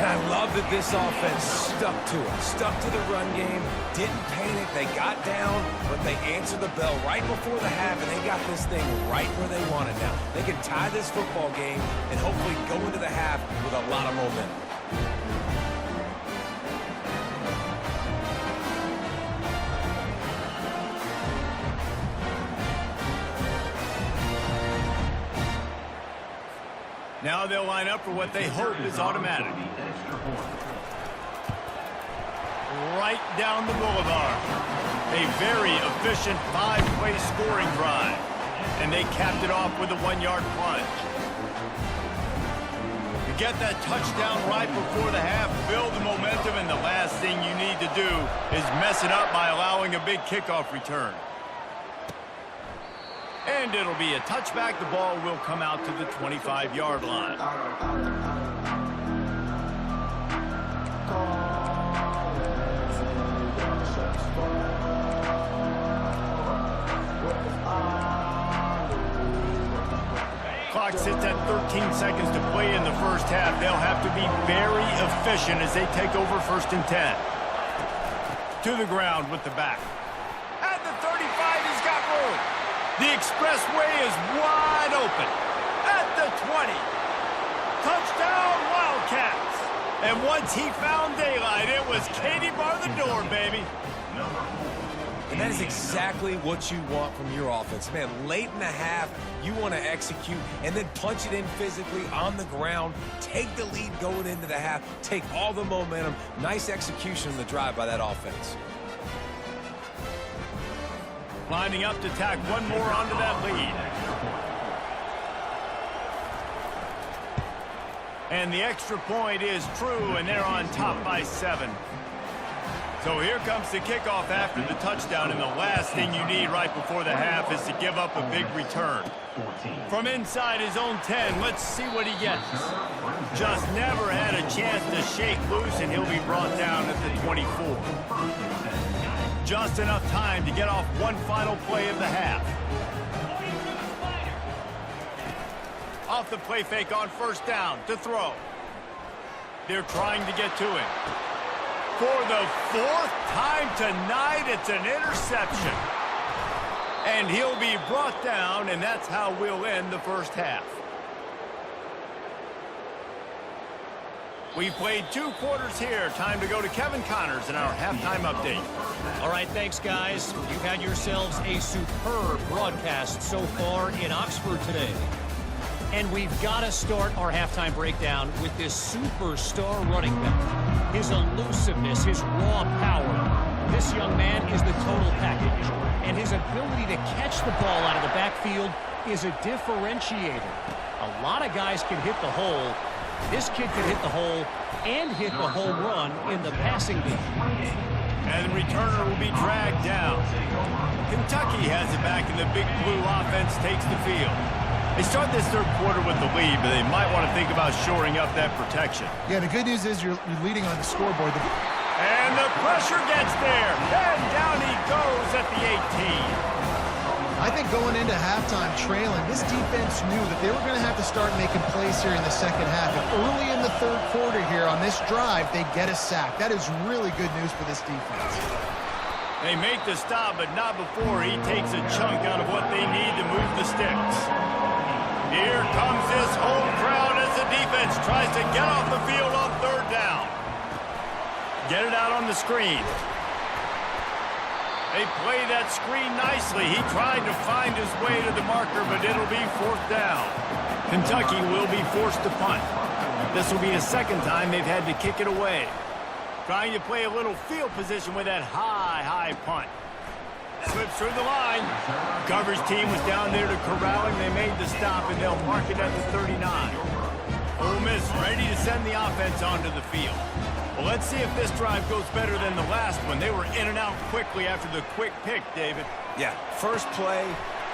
And I love that this offense stuck to it. Stuck to the run game. Didn't panic. They got down, but they answered the bell right before the half, and they got this thing right where they want it now. They can tie this football game and hopefully go into the half with a lot of momentum.
Now they'll line up for what they hope is automatic. Right down the boulevard. A very efficient 5-play scoring drive. And they capped it off with a 1-yard plunge. You get that touchdown right before the half, build the momentum, and the last thing you need to do is mess it up by allowing a big kickoff return. And it'll be a touchback. The ball will come out to the 25-yard line. Clock sits at 13 seconds to play in the first half. They'll have to be very efficient as they take over 1st and 10. To the ground with the back. At the 35, he's got room. The expressway is wide open. At the 20. Touchdown, Wildcats. And once he found daylight, it was Katie bar the door, baby.
And that is exactly what you want from your offense. Man, late in the half, you want to execute and then punch it in physically on the ground. Take the lead going into the half. Take all the momentum. Nice execution in the drive by that offense.
Lining up to tack one more onto that lead. And the extra point is true, and they're on top by 7. So here comes the kickoff after the touchdown, and the last thing you need right before the half is to give up a big return. From inside his own 10, let's see what he gets. Just never had a chance to shake loose, and he'll be brought down at the 24. Just enough time to get off one final play of the half. Off the play fake on first down to throw. They're trying to get to him. For the fourth time tonight, it's an interception. And he'll be brought down, and that's how we'll end the first half. We've played 2 quarters here. Time to go to Kevin Connors in our halftime update.
All right, thanks, guys. You've had yourselves a superb broadcast so far in Oxford today. And we've got to start our halftime breakdown with this superstar running back. His elusiveness, his raw power. This young man is the total package. And his ability to catch the ball out of the backfield is a differentiator. A lot of guys can hit the hole. This kid can hit the hole and hit the home run in the passing game.
And the returner will be dragged down. Kentucky has it back, and the Big Blue offense takes the field. They start this third quarter with the lead, but they might want to think about shoring up that protection.
Yeah, the good news is you're leading on the scoreboard.
And the pressure gets there. And down he goes at the 18.
I think going into halftime trailing, this defense knew that they were going to have to start making plays here in the second half. And early in the third quarter here on this drive, they get a sack. That is really good news for this defense.
They make the stop, but not before he takes a chunk out of what they need to move the sticks. Here comes this home crowd as the defense tries to get off the field on third down. Get it out on the screen. They play that screen nicely. He tried to find his way to the marker, but it'll be fourth down. Kentucky will be forced to punt. This will be the second time they've had to kick it away. Trying to play a little field position with that high punt. Slips through the line. Coverage team was down there to corral him. They made the stop, and they'll mark it at the 39. Ole Miss ready to send the offense onto the field. Well, let's see if this drive goes better than the last one. They were in and out quickly after the quick pick, David.
Yeah, first play,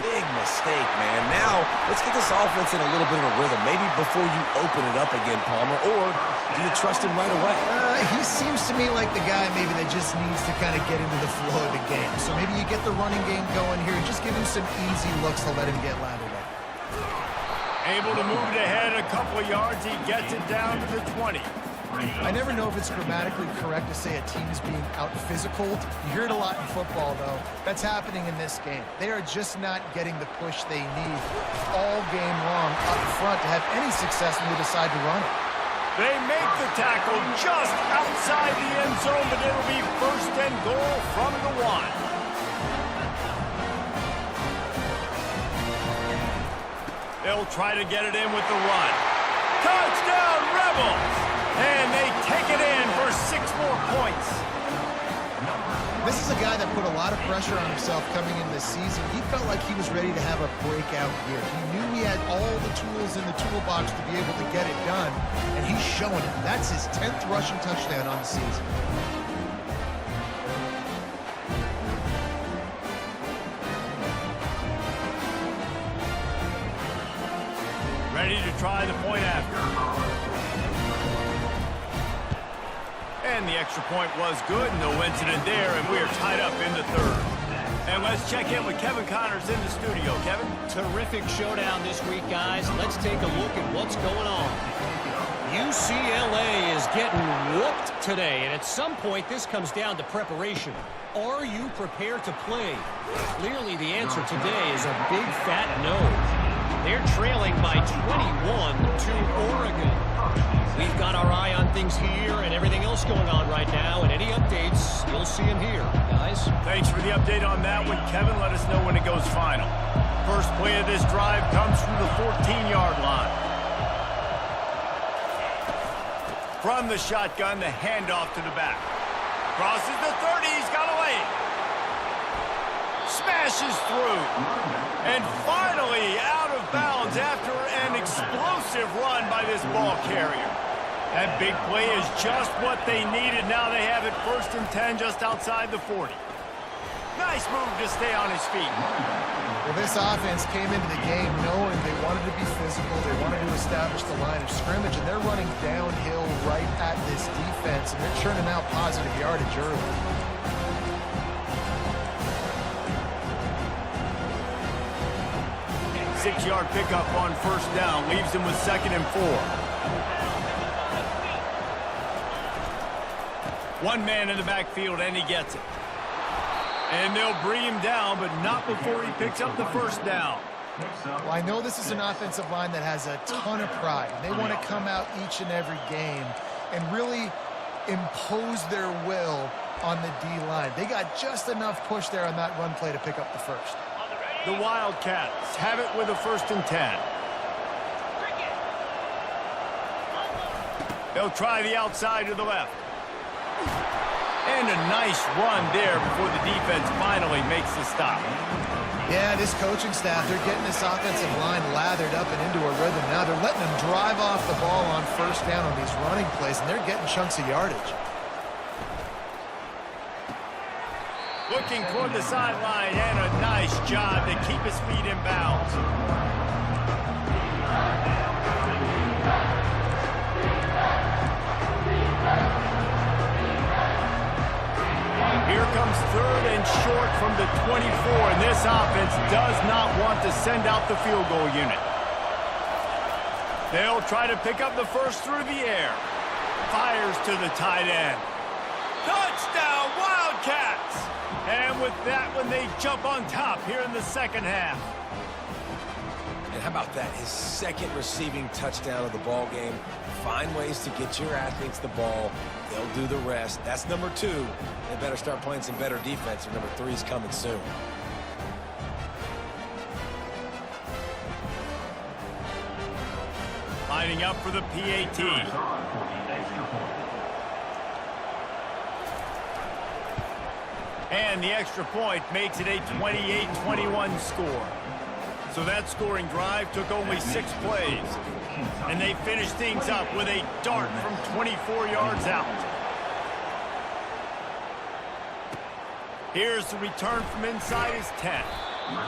big mistake, man. Now, let's get this offense in a little bit of a rhythm. Maybe before you open it up again, Palmer, or do you trust him right away?
He seems to me like the guy maybe that just needs to kind of get into the flow of the game. So maybe you get the running game going here and just give him some easy looks to let him get lateral.
Able to move it ahead a couple of yards. He gets it down to the 20.
I never know if it's grammatically correct to say a team is being out-physicaled. You hear it a lot in football, though. That's happening in this game. They are just not getting the push they need all game long up front to have any success when they decide to run it.
They make the tackle just outside the end zone, but it'll be first and goal from the 1. They'll try to get it in with the run. Touchdown, Rebels! And they take it in for 6 more points.
This is a guy that put a lot of pressure on himself coming into this season. He felt like he was ready to have a breakout year. He knew he had all the tools in the toolbox to be able to get it done, and he's showing it. That's his 10th rushing touchdown on the season.
Ready to try the point after. And the extra point was good. No incident there, and we are tied up in the third. And let's check in with Kevin Connors in the studio. Kevin?
Terrific showdown this week, guys. Let's take a look at what's going on. UCLA is getting whooped today, and at some point this comes down to preparation. Are you prepared to play? Clearly the answer today is a big fat no. They're trailing by 21 to Oregon. We've got our eye on things here and everything else going on right now, and any updates, you'll see them here, guys.
Thanks for the update on that one, Kevin. Let us know when it goes final. First play of this drive comes from the 14-yard line. From the shotgun, the handoff to the back. Crosses the 30, he's got a lane. Smashes through. And finally out of bounds after an explosive run by this ball carrier. That big play is just what they needed. Now they have it 1st and 10 just outside the 40. Nice move to stay on his feet.
Well, this offense came into the game knowing they wanted to be physical, they wanted to establish the line of scrimmage, and they're running downhill right at this defense, and they're churning out positive yardage early.
Six-yard pickup on 1st down leaves him with 2nd and 4. One man in the backfield, and he gets it. And they'll bring him down, but not before he picks up the 1st down.
Well, I know this is an offensive line that has a ton of pride. They want to come out each and every game and really impose their will on the D-line. They got just enough push there on that run play to pick up the 1st.
The Wildcats have it with a 1st and 10. They'll try the outside to the left. And a nice run there before the defense finally makes the stop.
Yeah, this coaching staff, they're getting this offensive line lathered up and into a rhythm. Now they're letting them drive off the ball on 1st down on these running plays, and they're getting chunks of yardage.
Looking toward the sideline, and a nice job to keep his feet in bounds. Here comes 3rd and short from the 24, and this offense does not want to send out the field goal unit. They'll try to pick up the 1st through the air. Fires to the tight end. Touchdown, Wildcats! And with that one, they jump on top here in the 2nd half.
And how about that? His 2nd receiving touchdown of the ball game. Find ways to get your athletes the ball. They'll do the rest. That's number 2. They better start playing some better defense, or number 3 is coming soon.
Lining up for the PAT. And the extra point makes it a 28-21 score. So that scoring drive took only 6 plays. And they finished things up with a dart from 24 yards out. Here's the return from inside his 10.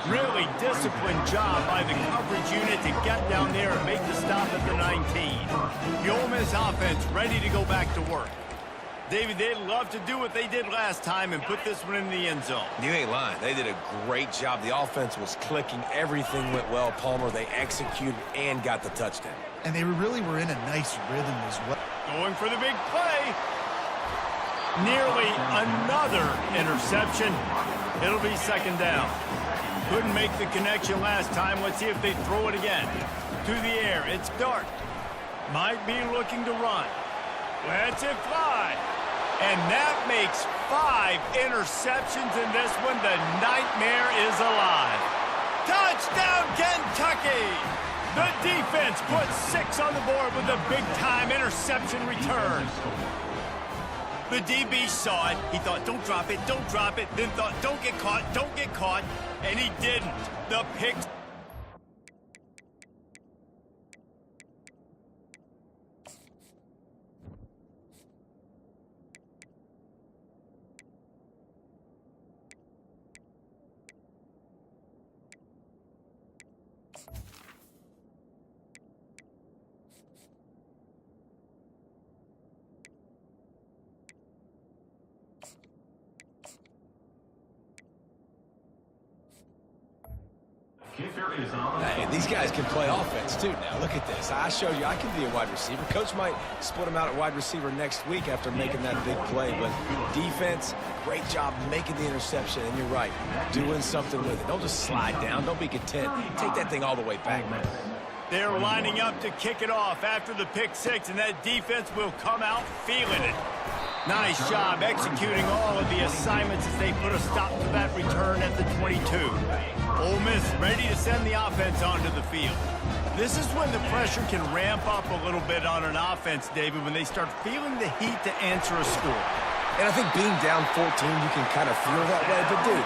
Really disciplined job by the coverage unit to get down there and make the stop at the 19. The Ole Miss offense ready to go back to work. David, they'd love to do what they did last time and put this one in the end zone.
You ain't lying. They did a great job. The offense was clicking. Everything went well, Palmer. They executed and got the touchdown.
And they really were in a nice rhythm as well.
Going for the big play. Nearly another interception. It'll be 2nd down. Couldn't make the connection last time. Let's see if they throw it again. To the air. It's Dart. Might be looking to run. Lets it fly. And that makes 5 interceptions in this one. The nightmare is alive. Touchdown, Kentucky! The defense puts 6 on the board with a big-time interception return. The DB saw it. He thought, don't drop it, don't drop it. Then thought, don't get caught, don't get caught. And he didn't. The pick.
Kicker is on.
Hey, these guys can play offense, too. Now, look at this. I showed you I can be a wide receiver. Coach might split him out at wide receiver next week after making that big play. But defense, great job making the interception. And you're right, doing something with it. Don't just slide down. Don't be content. Take that thing all the way back, man.
They're lining up to kick it off after the pick 6, and that defense will come out feeling it. Nice job executing all of the assignments as they put a stop to that return at the 22. Ole Miss ready to send the offense onto the field. This is when the pressure can ramp up a little bit on an offense, David, when they start feeling the heat to answer a score.
And I think being down 14, you can kind of feel that way. But, dude,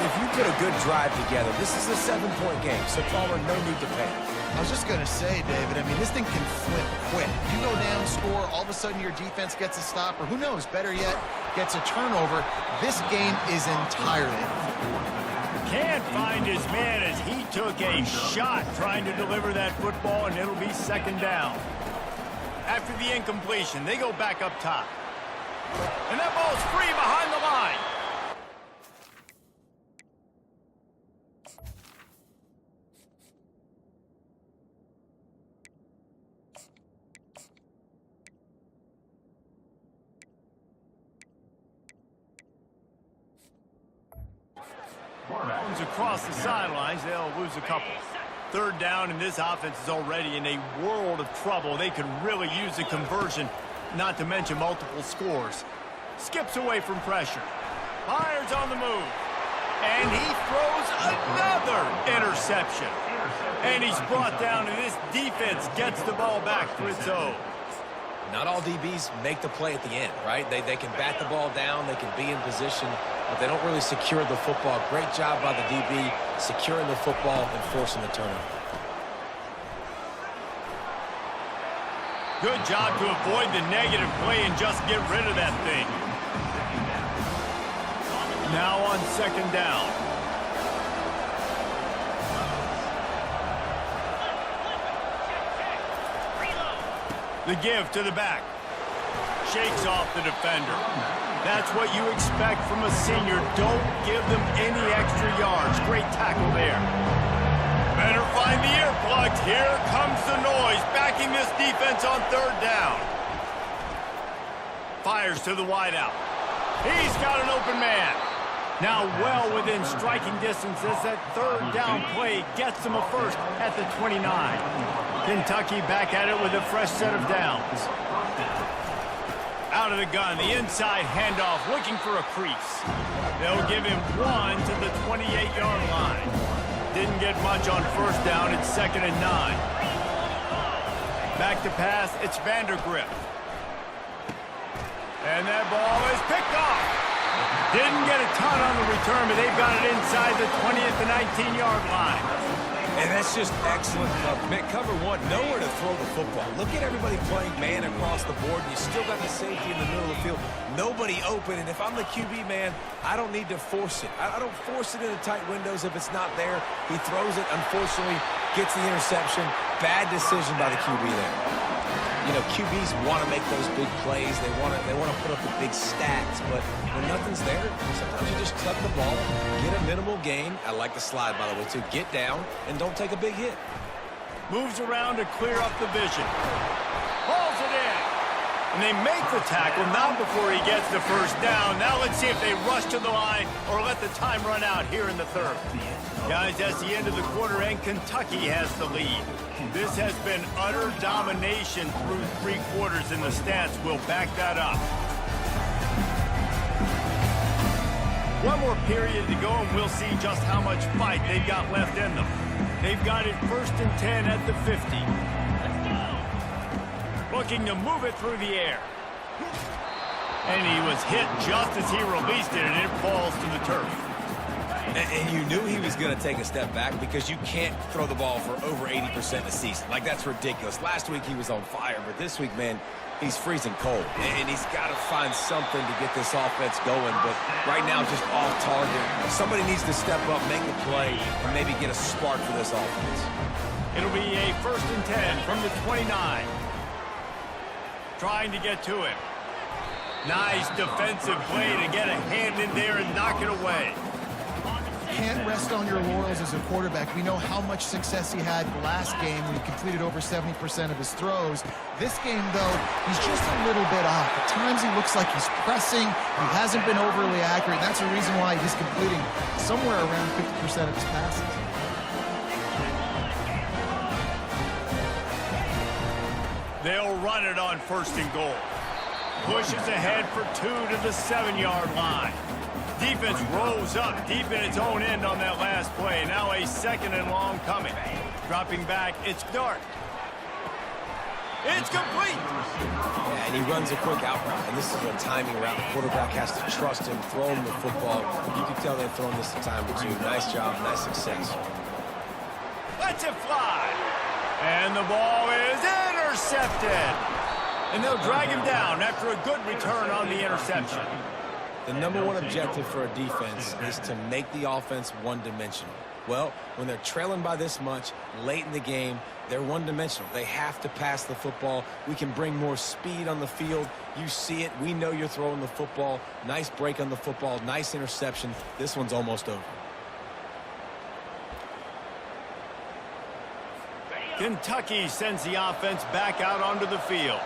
if you put a good drive together, this is a 7-point game. So, Palmer, no need to panic.
I was just going to say, David, I mean, this thing can flip quick. You go down, score, all of a sudden your defense gets a stop, or who knows, better yet, gets a turnover, this game is entirely off.
Can't find his man as he took a shot trying to deliver that football, and it'll be second down. After the incompletion, they go back up top. And that ball's free behind the line. Across the sidelines, they'll lose a couple. Third down, and this offense is already in a world of trouble. They could really use a conversion, not to mention multiple scores. Skips away from pressure. Fires on the move. And he throws another interception. And he's brought down, and this defense gets the ball back for its own.
Not all DBs make the play at the end, right? They can bat the ball down, they can be in position, but they don't really secure the football. Great job by the DB securing the football and forcing the turnover.
Good job to avoid the negative play and just get rid of that thing. Now on second down. The give to the back. Shakes off the defender. That's what you expect from a senior. Don't give them any extra yards. Great tackle there. Better find the earplugs. Here comes the noise, backing this defense on third down. Fires to the wideout. He's got an open man. Now well within striking distance as that third down play gets them a first at the 29. Kentucky back at it with a fresh set of downs. Out of the gun, the inside handoff, looking for a crease. They'll give him one to the 28-yard line. Didn't get much on first down. It's 2nd and 9. Back to pass, it's Vandergrift. And that ball is picked off. Didn't get a ton on the return, but they've got it inside the 20 at the 19-yard line.
And that's just excellent cover. Man, cover one, nowhere to throw the football. Look at everybody playing man across the board, and you still got the safety in the middle of the field. Nobody open, and if I'm the QB, man, I don't need to force it. I don't force it into tight windows if it's not there. He throws it, unfortunately, gets the interception. Bad decision by the QB there. You know, QBs want to make those big plays. They want to put up the big stats, but when nothing's there, sometimes you just tuck the ball, get a minimal gain. I like the slide, by the way, too. Get down and don't take a big hit.
Moves around to clear up the vision. Hauls it in. And they make the tackle, not before he gets the first down. Now let's see if they rush to the line or let the time run out here in the third. Guys, that's the end of the quarter, and Kentucky has the lead. This has been utter domination through 3 quarters, and the stats will back that up. One more period to go, and we'll see just how much fight they've got left in them. They've got it 1st and 10 at the 50. Looking to move it through the air. And he was hit just as he released it, and it falls to the turf.
And you knew he was going to take a step back because you can't throw the ball for over 80% a season. Like, that's ridiculous. Last week he was on fire, but this week, man, he's freezing cold. And he's got to find something to get this offense going. But right now, just off target. Somebody needs to step up, make the play, and maybe get a spark for this offense.
It'll be a 1st and 10 from the 29. Trying to get to him. Nice defensive play to get a hand in there and knock it away.
Can't rest on your laurels as a quarterback. We know how much success he had last game when he completed over 70% of his throws. This game, though, he's just a little bit off. At times he looks like he's pressing. He hasn't been overly accurate. That's the reason why he's completing somewhere around 50% of his passes.
They'll run it on 1st and goal. Pushes ahead for 2 to the 7-yard line. Defense rolls up deep in its own end on that last play. Now a 2nd and long coming. Dropping back, it's Dart. It's complete.
Yeah, and he runs a quick out route, and this is a timing route. The quarterback has to trust him, throw him the football. You can tell they've thrown this a time or two. Nice job, nice success.
Lets it fly. And the ball is intercepted. And they'll drag him down after a good return on the interception.
The number one objective for a defense is to make the offense one-dimensional. Well, when they're trailing by this much late in the game, they're one-dimensional. They have to pass the football. We can bring more speed on the field. You see it. We know you're throwing the football. Nice break on the football. Nice interception. This one's almost over.
Kentucky sends the offense back out onto the field.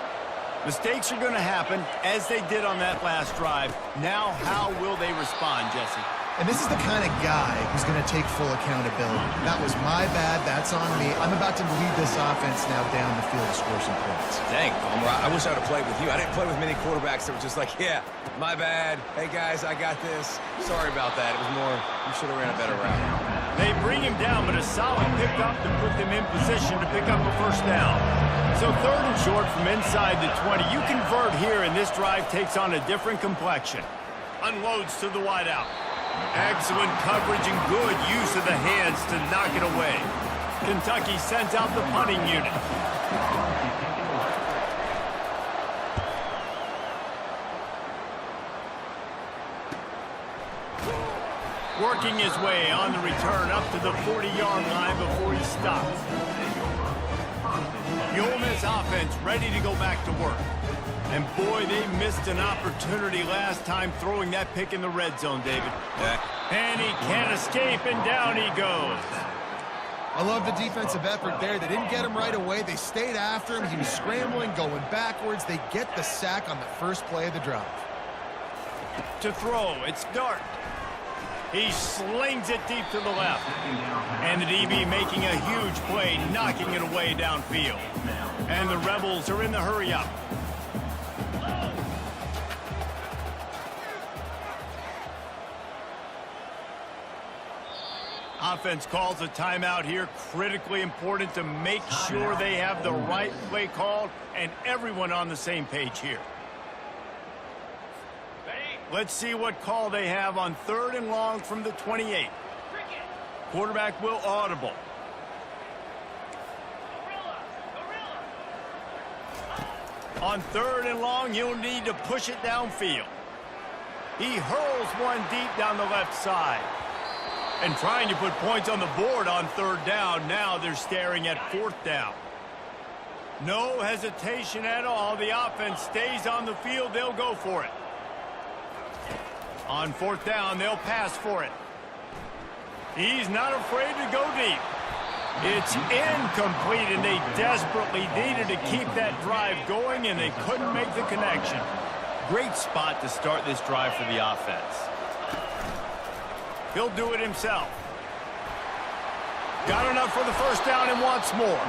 Mistakes are going to happen, as they did on that last drive. Now, how will they respond, Jesse?
And this is the kind of guy who's going to take full accountability. That was my bad. That's on me. I'm about to lead this offense now down the field to score some points.
Dang, Palmer, I wish I would have played with you. I didn't play with many quarterbacks that were just like, yeah, my bad. Hey, guys, I got this. Sorry about that. It was more, you should have ran a better route.
They bring him down, but a solid pickup to put them in position to pick up a first down. So 3rd and short from inside the 20. You convert here, and this drive takes on a different complexion. Unloads to the wideout. Excellent coverage and good use of the hands to knock it away. Kentucky sends out the punting unit. Working his way on the return up to the 40-yard line before he stops. The Ole Miss offense ready to go back to work. And boy, they missed an opportunity last time throwing that pick in the red zone, David. And he can't escape, and down he goes.
I love the defensive effort there. They didn't get him right away. They stayed after him. He was scrambling, going backwards. They get the sack on the first play of the drive.
To throw, it's Dart. He slings it deep to the left. And the DB making a huge play, knocking it away downfield. And the Rebels are in the hurry-up. Offense calls a timeout here. Critically important to make sure they have the right play called and everyone on the same page here. Let's see what call they have on 3rd and long from the 28. Quarterback will audible. On 3rd and long, you'll need to push it downfield. He hurls one deep down the left side. And trying to put points on the board on 3rd down. Now they're staring at 4th down. No hesitation at all. The offense stays on the field. They'll go for it. On 4th down, they'll pass for it. He's not afraid to go deep. It's incomplete, and they desperately needed to keep that drive going, and they couldn't make the connection. Great spot to start this drive for the offense. He'll do it himself. Got enough for the first down and wants more.